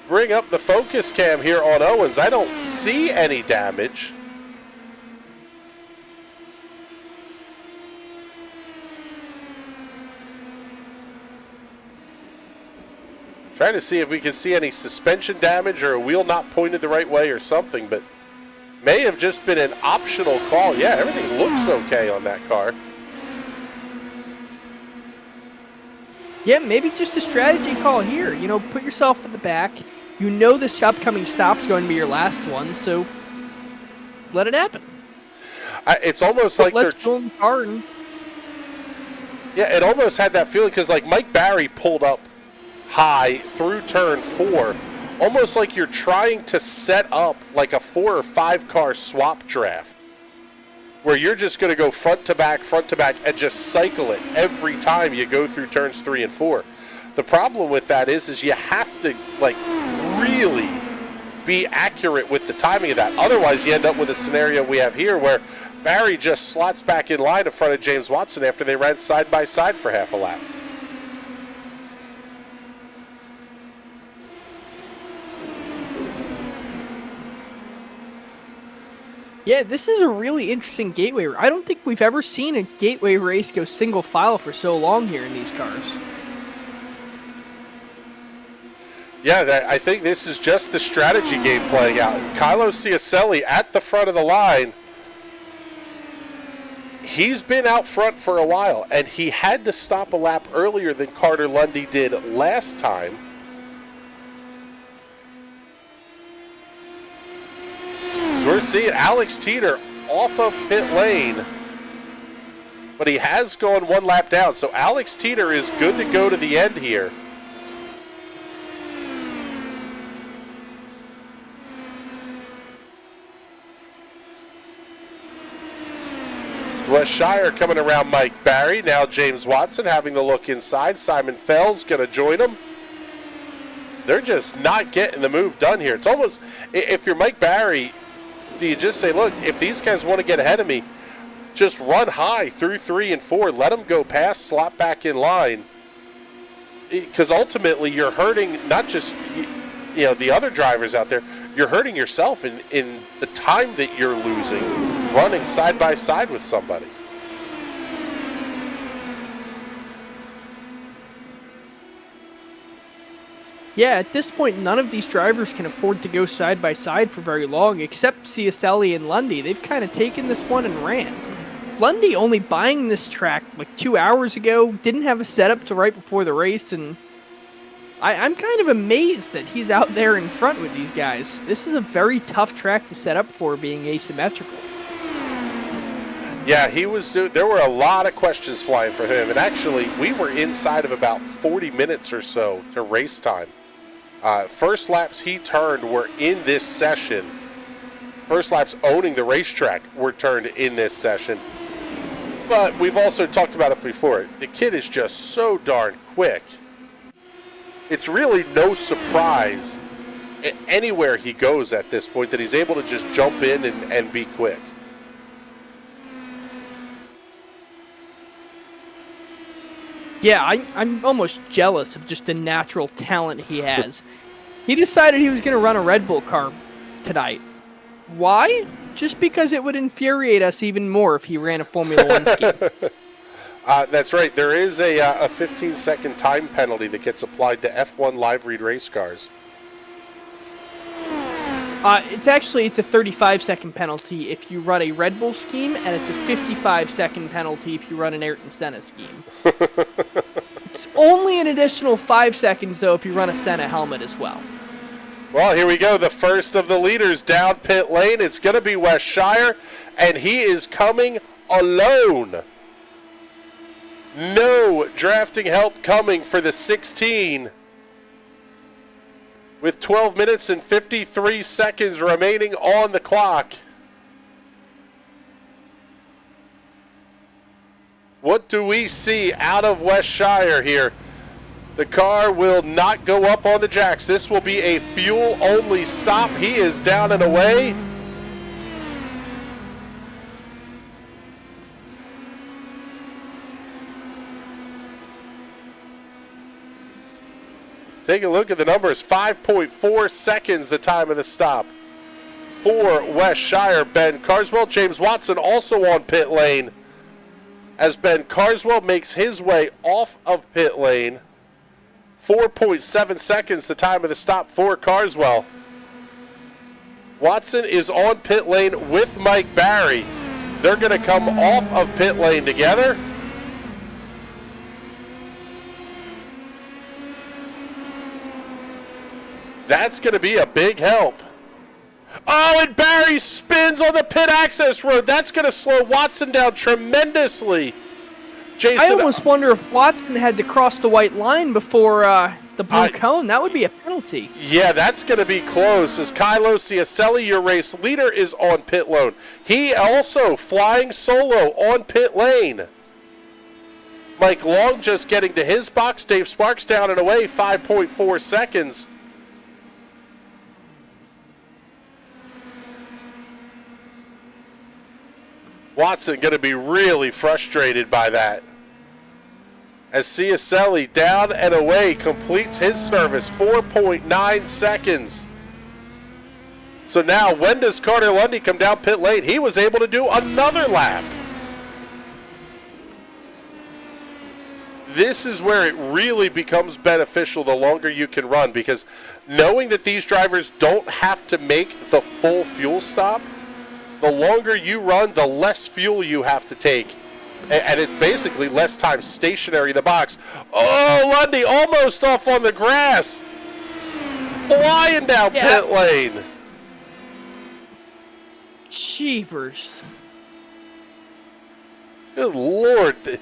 Speaker 8: Bring up the focus cam here on Owens. I don't see any damage. Trying to see if we can see any suspension damage or a wheel not pointed the right way or something, but may have just been an optional call. Yeah, everything looks okay on that car.
Speaker 9: Yeah, maybe just a strategy call here. You know, put yourself at the back. You know this upcoming stop's going to be your last one, so let it happen.
Speaker 8: It's almost like
Speaker 9: let's go in the car and...
Speaker 8: Yeah, it almost had that feeling because, like, Mike Barry pulled up high through turn 4, almost like you're trying to set up like a 4 or 5 car swap draft where you're just going to go front to back, and just cycle it every time you go through turns 3 and 4. The problem with that is you have to, like, really be accurate with the timing of that. Otherwise, you end up with a scenario we have here where Barry just slots back in line in front of James Watson after they ran side by side for half a lap.
Speaker 9: Yeah, this is a really interesting gateway. I don't think we've ever seen a gateway race go single file for so long here in these cars.
Speaker 8: Yeah, I think this is just the strategy game playing out. And Kylo Ciacelli at the front of the line. He's been out front for a while, and he had to stop a lap earlier than Carter Lundy did last time. So we're seeing Alex Teeter off of pit lane, but he has gone 1 lap down. So Alex Teeter is good to go to the end here. Wes Shire coming around Mike Barry. Now James Watson having the look inside. Simon Fell's going to join him. They're just not getting the move done here. It's almost, if you're Mike Barry, do you just say, look, if these guys want to get ahead of me, just run high through 3 and 4. Let them go past, slot back in line. Because ultimately you're hurting not just the other drivers out there, you're hurting yourself in the time that you're losing running side by side with somebody.
Speaker 9: Yeah, at this point, none of these drivers can afford to go side by side for very long, except Ciacelli and Lundy. They've kind of taken this one and ran. Lundy only buying this track like 2 hours ago, didn't have a setup till right before the race, and I'm kind of amazed that he's out there in front with these guys. This is a very tough track to set up for, being asymmetrical.
Speaker 8: Yeah, there were a lot of questions flying for him, and actually we were inside of about 40 minutes or so to race time. First laps he turned were in this session. First laps owning the racetrack were turned in this session. But we've also talked about it before. The kid is just so darn quick. It's really no surprise anywhere he goes at this point that he's able to just jump in and be quick.
Speaker 9: Yeah, I'm almost jealous of just the natural talent he has. He decided he was going to run a Red Bull car tonight. Why? Just because it would infuriate us even more if he ran a Formula 1 scheme.
Speaker 8: That's right. There is a 15-second time penalty that gets applied to F1 live read race cars.
Speaker 9: It's a 35-second penalty if you run a Red Bull scheme, and it's a 55-second penalty if you run an Ayrton Senna scheme. It's only an additional 5 seconds, though, if you run a Senna helmet as well.
Speaker 8: Well, here we go. The first of the leaders down pit lane. It's going to be Wes Shire, and he is coming alone. No drafting help coming for the 16. With 12 minutes and 53 seconds remaining on the clock. What do we see out of Wes Shire here? The car will not go up on the jacks. This will be a fuel-only stop. He is down and away. Take a look at the numbers. 5.4 seconds the time of the stop. For Wes Shire, Ben Carswell. James Watson also on pit lane as Ben Carswell makes his way off of pit lane. 4.7 seconds the time of the stop for Carswell. Watson is on pit lane with Mike Barry. They're going to come off of pit lane together. That's going to be a big help. Oh, and Barry spins on the pit access road. That's going to slow Watson down tremendously. Jason,
Speaker 9: I almost wonder if Watson had to cross the white line before the blue cone. That would be a penalty.
Speaker 8: Yeah, that's going to be close. As Kylo Ciacelli, your race leader, is on pit lane. He also flying solo on pit lane. Mike Long just getting to his box. Dave Sparks down and away, 5.4 seconds. Watson going to be really frustrated by that. As Ciacelli down and away completes his service, 4.9 seconds. So now when does Carter Lundy come down pit lane? He was able to do another lap. This is where it really becomes beneficial the longer you can run, because knowing that these drivers don't have to make the full fuel stop, the longer you run, the less fuel you have to take. And it's basically less time stationary in the box. Oh, Lundy almost off on the grass. Flying down pit lane.
Speaker 9: Jeepers.
Speaker 8: Good Lord.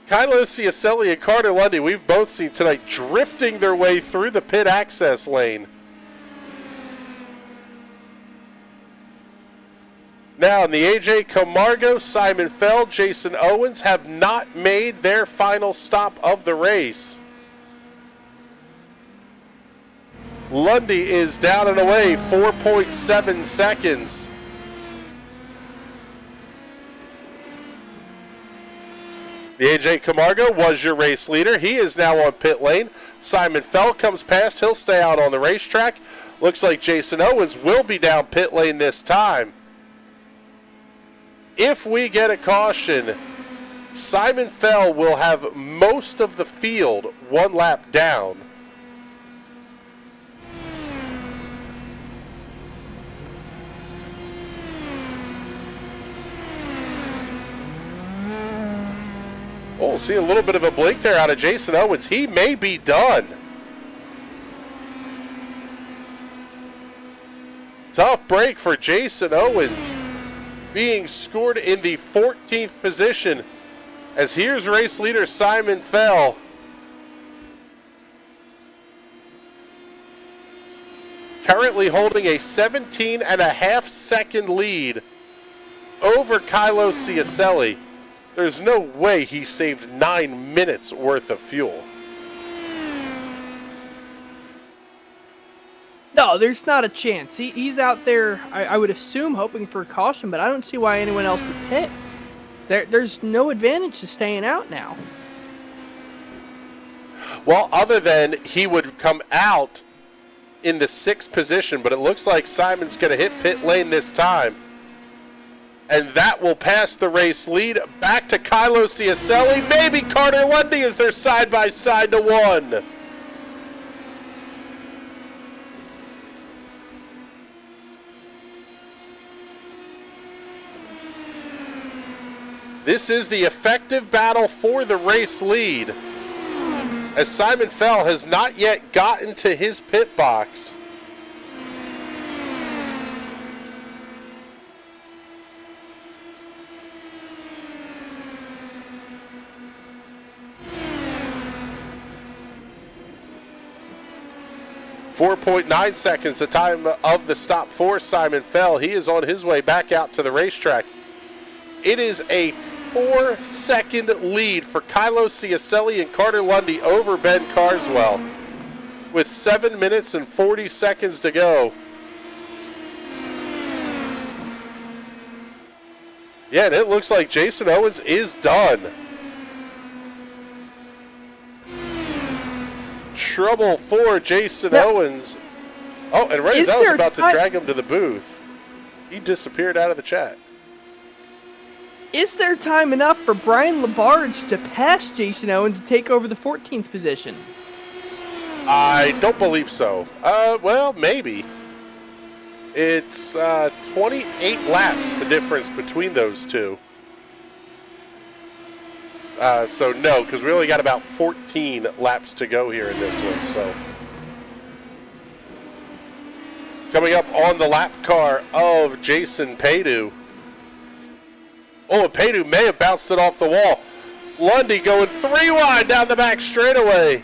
Speaker 8: Kylo Ciacelli and Carter Lundy, we've both seen tonight, drifting their way through the pit access lane. Now, in the AJ Camargo, Simon Feld, Jason Owens have not made their final stop of the race. Lundy is down and away, 4.7 seconds. The AJ Camargo was your race leader. He is now on pit lane. Simon Feld comes past. He'll stay out on the racetrack. Looks like Jason Owens will be down pit lane this time. If we get a caution, Simon Feld will have most of the field one lap down. Oh, see a little bit of a blink there out of Jason Owens. He may be done. Tough break for Jason Owens, being scored in the 14th position, as here's race leader Simon Feld. Currently holding a 17.5 second lead over Kylo Ciacelli. There's no way he saved 9 minutes worth of fuel.
Speaker 9: No, there's not a chance. He's out there, I would assume, hoping for a caution, but I don't see why anyone else would pit. There's no advantage to staying out now.
Speaker 8: Well, other than he would come out in the 6th position, but it looks like Simon's going to hit pit lane this time. And that will pass the race lead back to Kylo Ciacelli. Maybe Carter Lundy as they're side-by-side to one. This is the effective battle for the race lead, as Simon Feld has not yet gotten to his pit box. .9 seconds, the time of the stop for Simon Feld. He is on his way back out to the racetrack. It is a 4-second lead for Kylo Ciacelli and Carter Lundy over Ben Carswell, with 7 minutes and 40 seconds to go. Yeah, and it looks like Jason Owens is done. Trouble for Jason Owens. Oh, and right as I was about to drag him to the booth, he disappeared out of the chat.
Speaker 9: Is there time enough for Brian Labarge to pass Jason Owens and take over the 14th position?
Speaker 8: I don't believe so. Well, maybe. It's 28 laps, the difference between those two. So no, because we only got about 14 laps to go here in this one. So coming up on the lap car of Jason Paydu. Oh, and Paydu may have bounced it off the wall. Lundy going 3 wide down the back straightaway.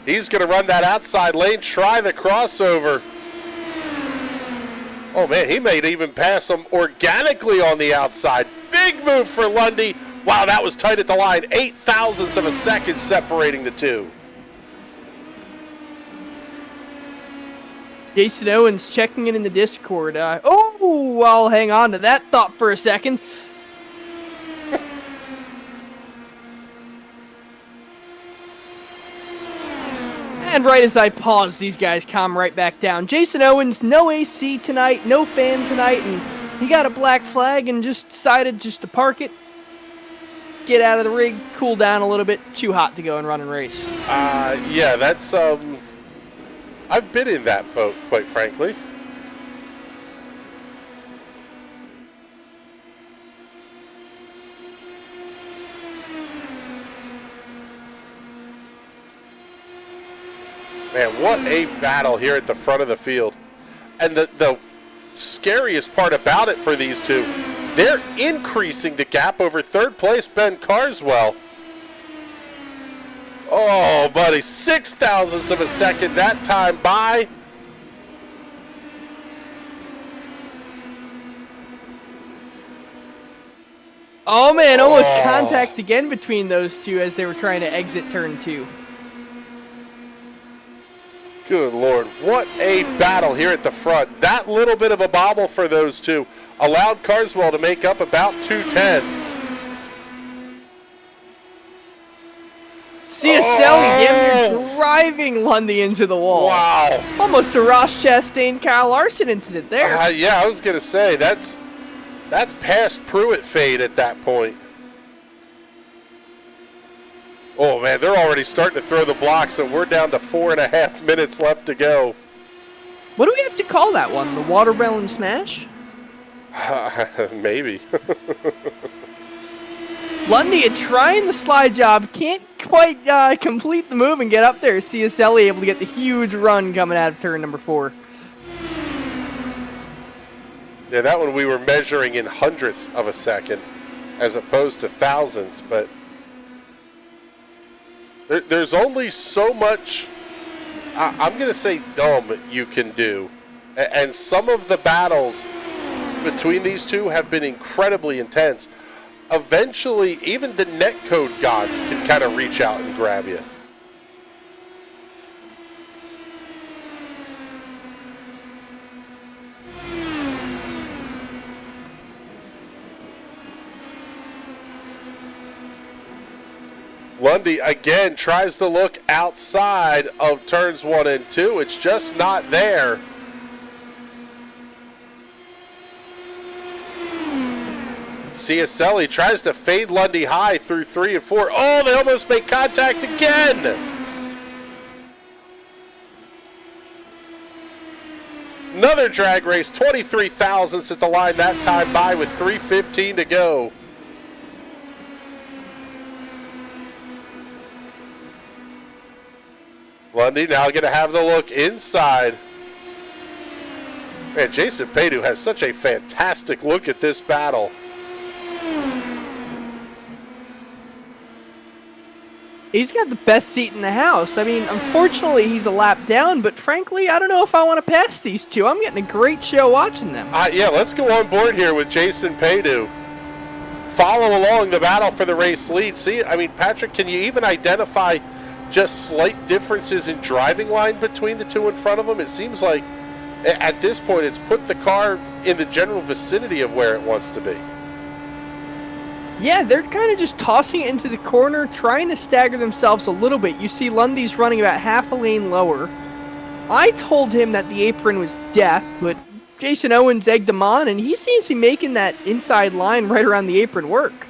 Speaker 8: He's going to run that outside lane, try the crossover. Oh, man, he may even pass him organically on the outside. Big move for Lundy. Wow, that was tight at the line. 8 thousandths of a second separating the two.
Speaker 9: Jason Owens checking in the Discord. I'll hang on to that thought for a second. And right as I pause, these guys calm right back down. Jason Owens, no AC tonight, no fan tonight, and he got a black flag and just decided just to park it, get out of the rig, cool down a little bit. Too hot to go and run and race.
Speaker 8: Yeah, that's, I've been in that boat, quite frankly. Man, what a battle here at the front of the field. And the scariest part about it for these two, they're increasing the gap over third place Ben Carswell. Oh, buddy, 6 thousandths of a second that time by.
Speaker 9: Oh, man, almost contact again between those two as they were trying to exit turn 2.
Speaker 8: Good Lord, what a battle here at the front. That little bit of a bobble for those two allowed Carswell to make up about 2/10.
Speaker 9: Ciacelli driving Lundy into the wall.
Speaker 8: Wow.
Speaker 9: Almost a Ross Chastain, Kyle Larson incident there.
Speaker 8: Yeah, I was going to say, that's past Pruitt fade at that point. Oh, man, they're already starting to throw the blocks, and we're down to 4.5 minutes left to go.
Speaker 9: What do we have to call that one? The watermelon smash?
Speaker 8: Maybe.
Speaker 9: Lundy trying the slide job, can't quite complete the move and get up there. Ciacelli able to get the huge run coming out of turn number 4.
Speaker 8: Yeah, that one we were measuring in hundredths of a second as opposed to thousandths, but there's only so much, I'm going to say dumb, you can do. And some of the battles between these two have been incredibly intense. Eventually, even the netcode gods can kind of reach out and grab you. Lundy again tries to look outside of turns 1 and 2. It's just not there. Ciacelli tries to fade Lundy high through 3 and 4. Oh, they almost make contact again. Another drag race, 23 thousandths at the line that time by with 3:15 to go. Lundy now going to have the look inside. Man, Jason Paydu has such a fantastic look at this battle.
Speaker 9: He's got the best seat in the house. I mean, unfortunately, he's a lap down, but frankly, I don't know if I want to pass these two. I'm getting a great show watching them.
Speaker 8: Yeah, let's go on board here with Jason Paydu. Follow along the battle for the race lead. See, I mean, Patrick, can you even identify just slight differences in driving line between the two in front of them? It seems like at this point it's put the car in the general vicinity of where it wants to be.
Speaker 9: Yeah, they're kind of just tossing it into the corner, trying to stagger themselves a little bit. You see Lundy's running about half a lane lower. I told him that the apron was death, but Jason Owens egged him on, and he seems to be making that inside line right around the apron work.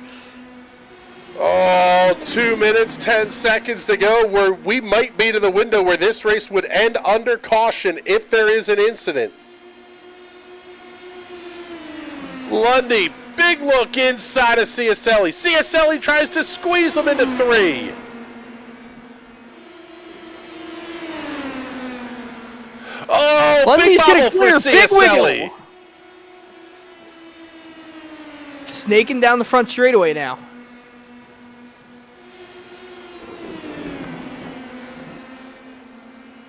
Speaker 8: Oh, 2 minutes, 10 seconds to go, where we might be to the window where this race would end under caution if there is an incident. Lundy, big look inside of Ciacelli. Ciacelli tries to squeeze him into 3. Oh,
Speaker 9: Lundy's
Speaker 8: big
Speaker 9: gonna
Speaker 8: bubble for
Speaker 9: clear, big
Speaker 8: Ciacelli.
Speaker 9: wiggle. Snaking down the front straightaway now.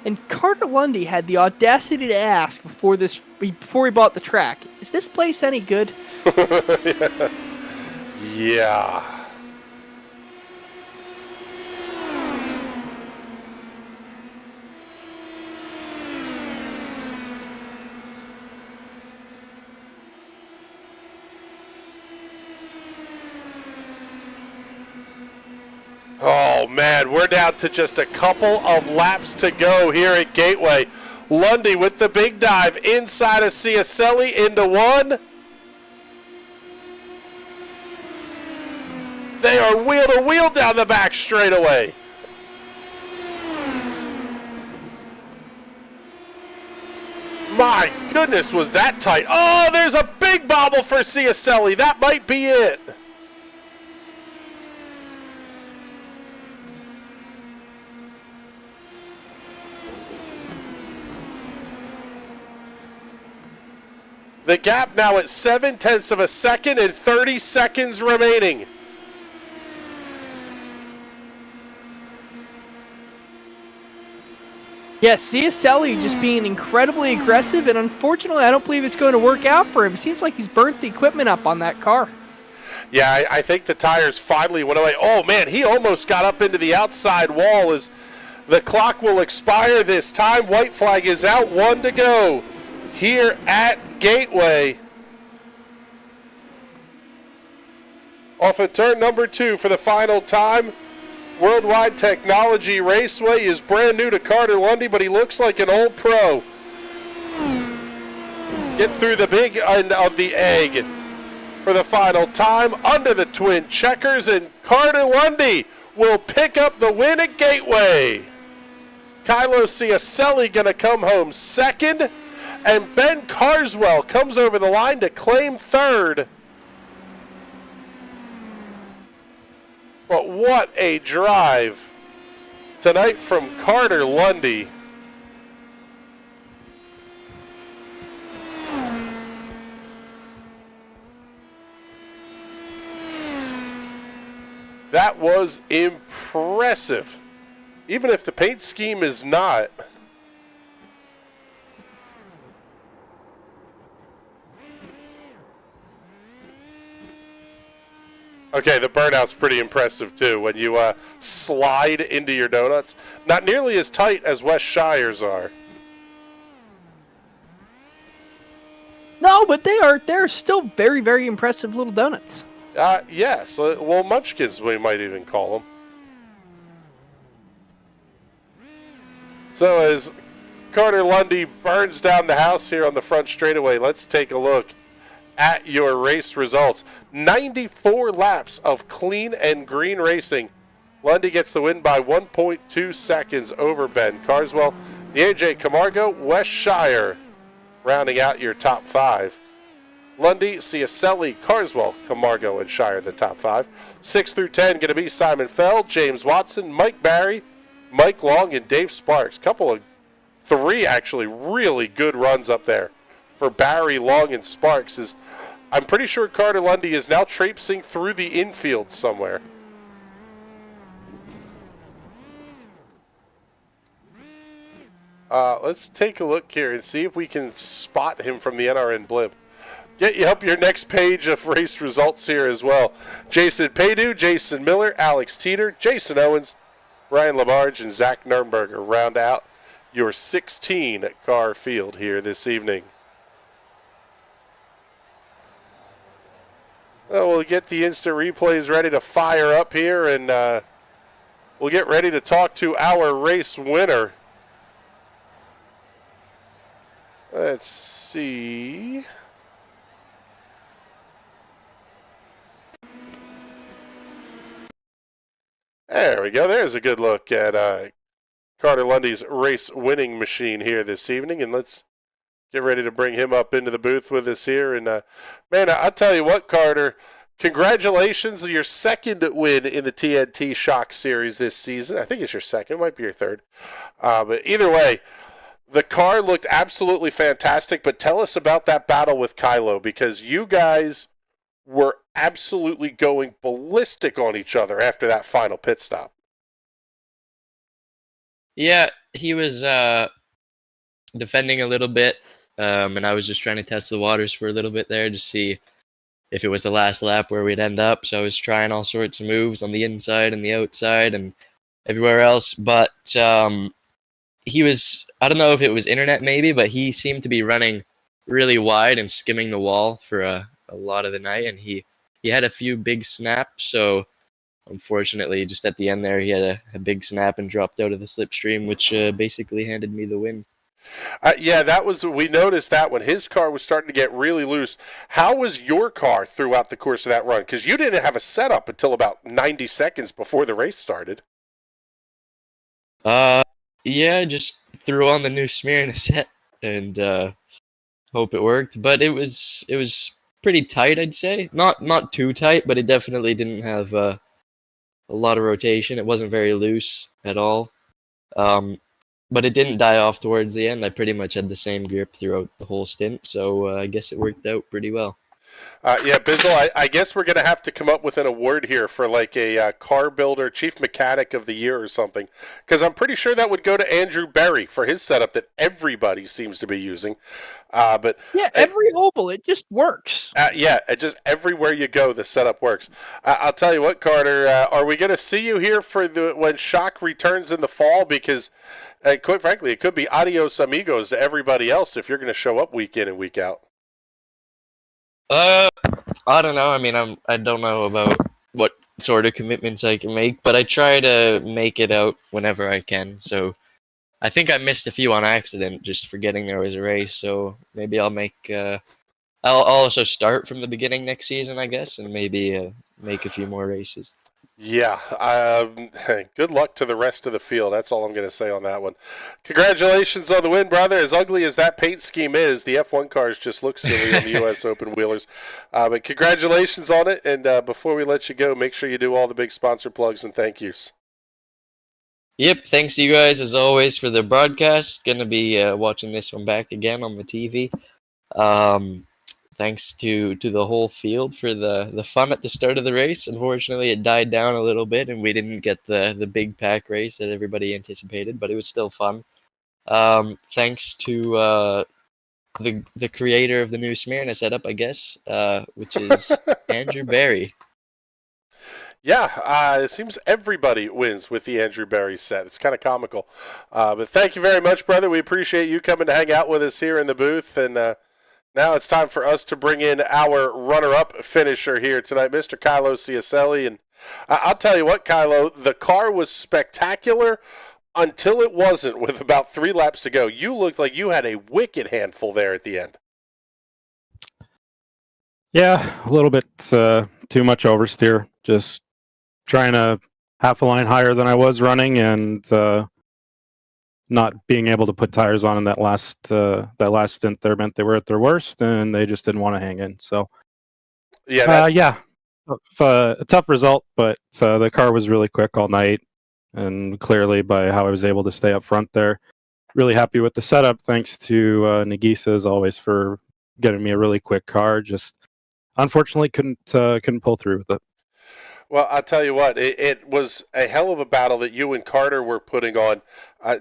Speaker 9: And Carter Lundy had the audacity to ask before he bought the track, "Is this place any good?"
Speaker 8: Yeah. Oh, man, we're down to just a couple of laps to go here at Gateway. Lundy with the big dive inside of Ciacelli into 1. They are wheel to wheel down the back straightaway. My goodness, was that tight. Oh, there's a big bobble for Ciacelli. That might be it. The gap now at 0.7 of a second and 30 seconds remaining.
Speaker 9: Yes, Ciacelli just being incredibly aggressive, and unfortunately, I don't believe it's going to work out for him. Seems like he's burnt the equipment up on that car.
Speaker 8: Yeah, I think the tires finally went away. Oh, man, he almost got up into the outside wall as the clock will expire this time. White flag is out, 1 to go here at Gateway. Off of turn number 2 for the final time. Worldwide Technology Raceway is brand new to Carter Lundy, but he looks like an old pro. Get through the big end of the egg for the final time under the twin checkers, and Carter Lundy will pick up the win at Gateway. Kylo Ciacelli going to come home second, and Ben Carswell comes over the line to claim third. But what a drive tonight from Carter Lundy. That was impressive. Even if the paint scheme is not. Okay, the burnout's pretty impressive too when you slide into your donuts. Not nearly as tight as West Shires are.
Speaker 9: No, but they're still very, very impressive little donuts.
Speaker 8: Yes, well, munchkins we might even call them. So as Carter Lundy burns down the house here on the front straightaway, let's take a look at your race results. 94 laps of clean and green racing. Lundy gets the win by 1.2 seconds over Ben Carswell. The AJ Camargo, West Shire, rounding out your top 5. Lundy, Ciacelli, Carswell, Camargo, and Shire the top 5. 6 through 10 going to be Simon Feld, James Watson, Mike Barry, Mike Long, and Dave Sparks. Couple of 3 actually really good runs up there for Barry, Long, and Sparks. I'm pretty sure Carter Lundy is now traipsing through the infield somewhere. Let's take a look here and see if we can spot him from the NRN blimp. Get you up your next page of race results here as well. Jason Paydu, Jason Miller, Alex Teeter, Jason Owens, Ryan Lamarge, and Zach Nurnberger round out your 16 car field here this evening. Well, we'll get the instant replays ready to fire up here, and we'll get ready to talk to our race winner. Let's see. There we go. There's a good look at Carter Lundy's race winning machine here this evening. And let's get ready to bring him up into the booth with us here. And, man, I'll tell you what, Carter, congratulations on your second win in the TNT Shock Series this season. I think it's your second. It might be your third. But either way, the car looked absolutely fantastic. But tell us about that battle with Kylo, because you guys were absolutely going ballistic on each other after that final pit stop.
Speaker 10: Yeah, he was defending a little bit, and I was just trying to test the waters for a little bit there to see if it was the last lap where we'd end up. So I was trying all sorts of moves on the inside and the outside and everywhere else. But he was, I don't know if it was internet maybe, but he seemed to be running really wide and skimming the wall for a lot of the night, and he had a few big snaps. So unfortunately, just at the end there, he had a big snap and dropped out of the slipstream, which basically handed me the win.
Speaker 8: Yeah, we noticed that when his car was starting to get really loose. How was your car throughout the course of that run? Because you didn't have a setup until about 90 seconds before the race started.
Speaker 10: Yeah, just threw on the new Smyrna set and hope it worked. But it was pretty tight, I'd say. Not too tight, but it definitely didn't have a lot of rotation. It wasn't very loose at all. But it didn't die off towards the end. I pretty much had the same grip throughout the whole stint, so I guess it worked out pretty well.
Speaker 8: Yeah, Bizzle, I guess we're going to have to come up with an award here for like a car builder, chief mechanic of the year or something, because I'm pretty sure that would go to Andrew Berry for his setup that everybody seems to be using. But
Speaker 9: yeah, every oval, it just works.
Speaker 8: Yeah, just everywhere you go, the setup works. I'll tell you what, Carter, are we going to see you here for when Shock returns in the fall? Because, quite frankly, it could be adios amigos to everybody else if you're going to show up week in and week out.
Speaker 10: I don't know. I mean, I don't know about what sort of commitments I can make, but I try to make it out whenever I can. So I think I missed a few on accident, just forgetting there was a race. So maybe I'll make. I'll also start from the beginning next season, I guess, and maybe make a few more races.
Speaker 8: Yeah, good luck to the rest of the field. That's all I'm going to say on that one. Congratulations on the win, brother. As ugly as that paint scheme is, the F1 cars just look silly on the U.S. Open wheelers. But congratulations on it, and before we let you go, make sure you do all the big sponsor plugs and thank yous.
Speaker 10: Yep, thanks to you guys, as always, for the broadcast. Going to be watching this one back again on the TV. Thanks to the whole field for the fun at the start of the race. Unfortunately, it died down a little bit, and we didn't get the big pack race that everybody anticipated, but it was still fun. Thanks to the creator of the new Smyrna setup, I guess, which is Andrew Berry.
Speaker 8: Yeah, it seems everybody wins with the Andrew Berry set. It's kind of comical. But thank you very much, brother. We appreciate you coming to hang out with us here in the booth, and now it's time for us to bring in our runner-up finisher here tonight, Mr. Kylo Ciacelli. And I'll tell you what, Kylo, the car was spectacular until it wasn't with about 3 laps to go. You looked like you had a wicked handful there at the end.
Speaker 11: Yeah, a little bit too much oversteer. Just trying to half a line higher than I was running, and not being able to put tires on in that last stint there meant they were at their worst, and they just didn't want to hang in. So yeah, a tough result, but the car was really quick all night, and clearly by how I was able to stay up front there, really happy with the setup. Thanks to Nagisa as always for getting me a really quick car. Just unfortunately couldn't pull through with it.
Speaker 8: Well, I'll tell you what, it was a hell of a battle that you and Carter were putting on.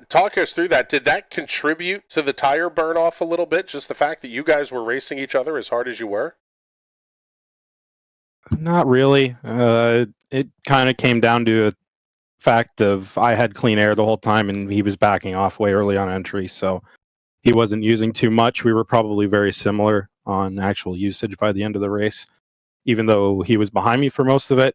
Speaker 8: Talk us through that. Did that contribute to the tire burn off a little bit, just the fact that you guys were racing each other as hard as you were?
Speaker 11: Not really. It kind of came down to a fact of I had clean air the whole time, and he was backing off way early on entry, so he wasn't using too much. We were probably very similar on actual usage by the end of the race, even though he was behind me for most of it.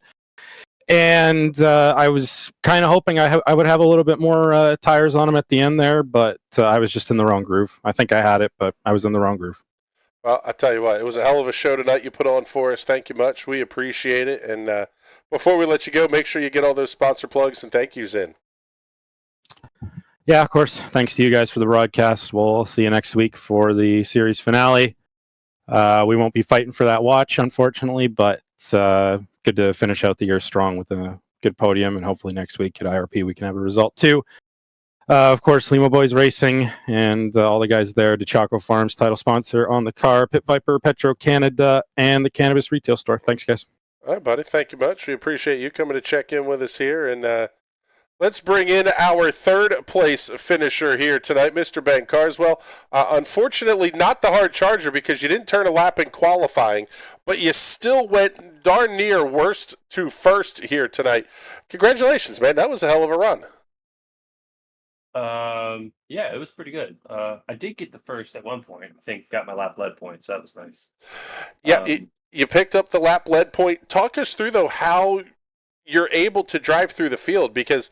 Speaker 11: And I was kind of hoping I would have a little bit more tires on him at the end there, but I was just in the wrong groove. I think I had it, but I was in the wrong groove.
Speaker 8: Well, I tell you what, it was a hell of a show tonight you put on for us. Thank you much. We appreciate it. And before we let you go, make sure you get all those sponsor plugs and thank yous in.
Speaker 11: Yeah, of course. Thanks to you guys for the broadcast. We'll see you next week for the series finale. We won't be fighting for that watch, unfortunately, but it's good to finish out the year strong with a good podium, and hopefully next week at IRP we can have a result too. Of course, Lima Boys Racing and all the guys there, DeChaco Farms, title sponsor on the car, Pit Viper, Petro Canada, and the Cannabis Retail Store. Thanks, guys.
Speaker 8: All right, buddy. Thank you much. We appreciate you coming to check in with us here. And let's bring in our third place finisher here tonight, Mr. Ben Carswell. Unfortunately, not the hard charger because you didn't turn a lap in qualifying, but you still went darn near worst to first here tonight. Congratulations, man. That was a hell of a run.
Speaker 12: Yeah, it was pretty good. I did get the first at one point. I think got my lap lead point, so that was nice.
Speaker 8: Yeah, you picked up the lap lead point. Talk us through, though, how you're able to drive through the field, because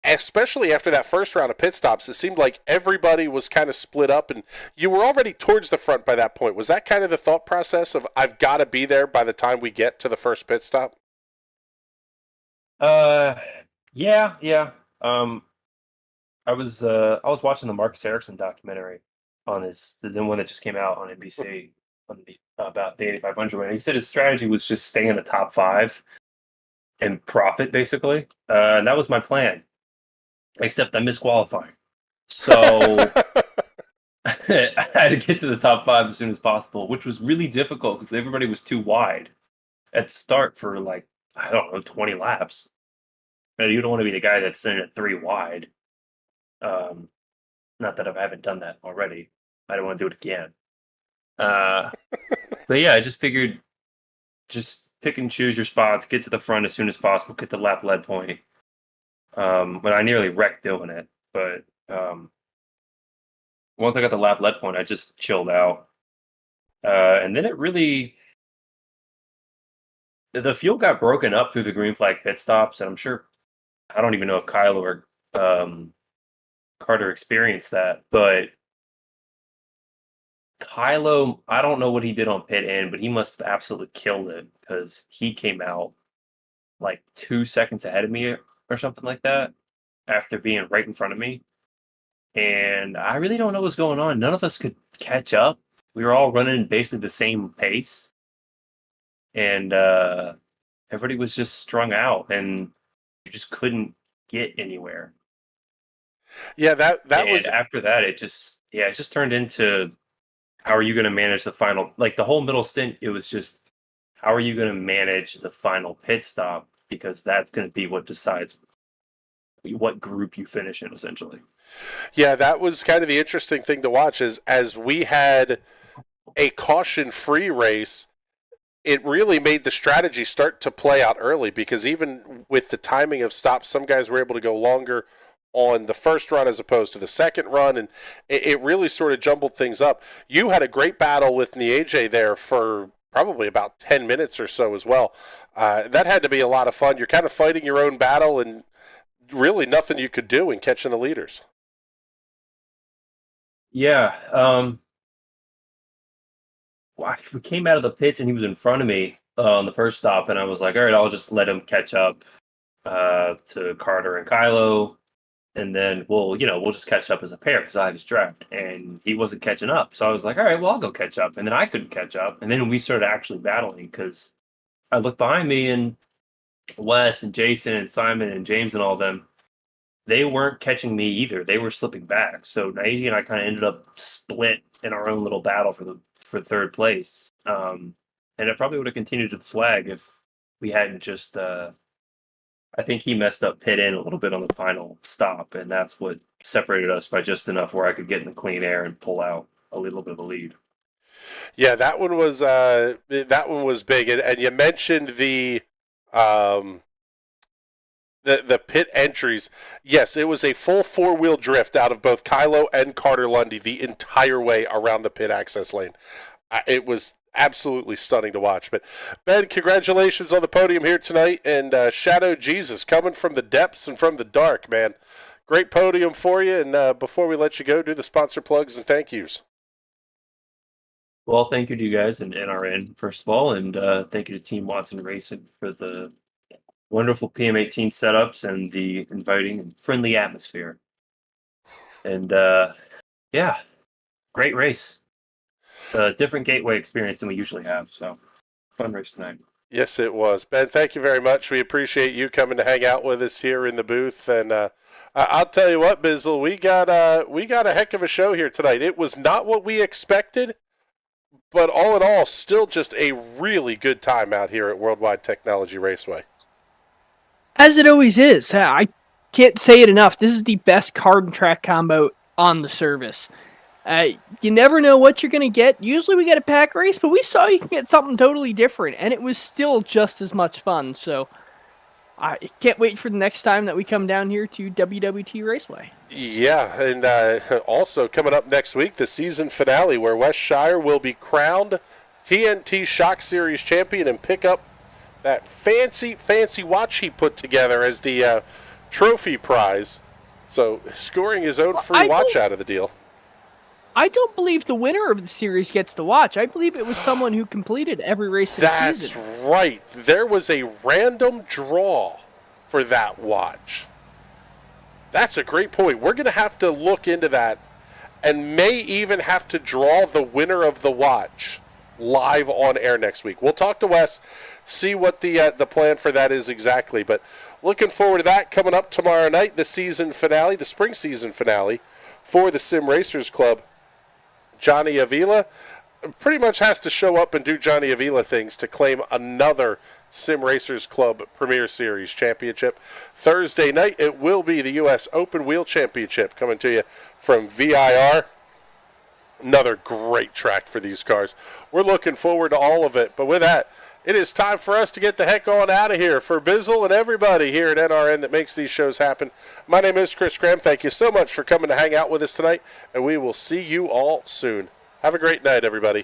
Speaker 8: especially after that first round of pit stops, it seemed like everybody was kind of split up, and you were already towards the front by that point. Was that kind of the thought process of, I've got to be there by the time we get to the first pit stop?
Speaker 12: Yeah. I was watching the Marcus Ericsson documentary on the one that just came out on NBC about the 8500 win. He said his strategy was just stay in the top 5 and profit, basically. And that was my plan, except I missed qualifying. So I had to get to the top 5 as soon as possible, which was really difficult because everybody was too wide at the start for 20 laps. And you don't want to be the guy that's sitting at 3 wide. Not that I haven't done that already. I don't want to do it again. But yeah, I just figured just pick and choose your spots, get to the front as soon as possible, get the lap lead point. But I nearly wrecked doing it. But once I got the lap lead point, I just chilled out. And then the fuel got broken up through the green flag pit stops, and I'm sure, I don't even know if Kyle or Carter experienced that, but Kylo, I don't know what he did on pit end, but he must have absolutely killed it because he came out like 2 seconds ahead of me or something like that after being right in front of me. And I really don't know what's going on. None of us could catch up. We were all running basically the same pace. And everybody was just strung out and you just couldn't get anywhere.
Speaker 8: Yeah, that was
Speaker 12: after that. It just turned into, how are you going to manage the final? Like the whole middle stint, it was just, how are you going to manage the final pit stop? Because that's going to be what decides what group you finish in, essentially.
Speaker 8: Yeah, that was kind of the interesting thing to watch. Is as we had a caution-free race, it really made the strategy start to play out early, because even with the timing of stops, some guys were able to go longer on the first run as opposed to the second run, and it really sort of jumbled things up. You had a great battle with Nieje there for probably about 10 minutes or so as well. That had to be a lot of fun. You're kind of fighting your own battle and really nothing you could do in catching the leaders.
Speaker 12: Yeah. We came out of the pits and he was in front of me on the first stop, and I was like, all right, I'll just let him catch up to Carter and Kylo. And then we'll just catch up as a pair because I was draft, and he wasn't catching up. So I was like, all right, well, I'll go catch up. And then I couldn't catch up. And then we started actually battling because I looked behind me, and Wes and Jason and Simon and James and all of them, they weren't catching me either. They were slipping back. So Naiji and I kind of ended up split in our own little battle for third place. And it probably would have continued to the flag if we hadn't just I think he messed up pit in a little bit on the final stop, and that's what separated us by just enough where I could get in the clean air and pull out a little bit of a lead.
Speaker 8: Yeah, that one was big, and you mentioned the pit entries. Yes, it was a full 4-wheel drift out of both Kylo and Carter Lundy the entire way around the pit access lane. It was absolutely stunning to watch. But Ben, congratulations on the podium here tonight, and Shadow Jesus coming from the depths and from the dark, man. Great podium for you. And before we let you go, do the sponsor plugs and thank yous.
Speaker 12: Well, thank you to you guys and NRN, first of all, and thank you to Team Watson Racing for the wonderful PM18 setups and the inviting and friendly atmosphere. And yeah, great race. A different gateway experience than we usually have. So, fun race tonight.
Speaker 8: Yes, it was. Ben, thank you very much. We appreciate you coming to hang out with us here in the booth. And I'll tell you what, Bizzle, we got a heck of a show here tonight. It was not what we expected, but all in all, still just a really good time out here at Worldwide Technology Raceway.
Speaker 9: As it always is. I can't say it enough. This is the best card and track combo on the service. You never know what you're going to get. Usually we get a pack race, but we saw you can get something totally different, and it was still just as much fun. So I can't wait for the next time that we come down here to WWT Raceway.
Speaker 8: Yeah, and also coming up next week, the season finale where Wes Shire will be crowned TNT Shock Series champion and pick up that fancy watch he put together as the trophy prize. So scoring his own free watch out of the deal.
Speaker 9: I don't believe the winner of the series gets to watch. I believe it was someone who completed every race of the season.
Speaker 8: That's right. There was a random draw for that watch. That's a great point. We're going to have to look into that and may even have to draw the winner of the watch live on air next week. We'll talk to Wes, see what the plan for that is exactly. But looking forward to that coming up tomorrow night, the season finale, the spring season finale for the Sim Racers Club. Johnny Avila pretty much has to show up and do Johnny Avila things to claim another Sim Racers Club Premier Series championship. Thursday night, it will be the U.S. Open Wheel Championship coming to you from VIR. Another great track for these cars. We're looking forward to all of it. But with that, it is time for us to get the heck on out of here. For Bizzle and everybody here at NRN that makes these shows happen, my name is Chris Graham. Thank you so much for coming to hang out with us tonight, and we will see you all soon. Have a great night, everybody.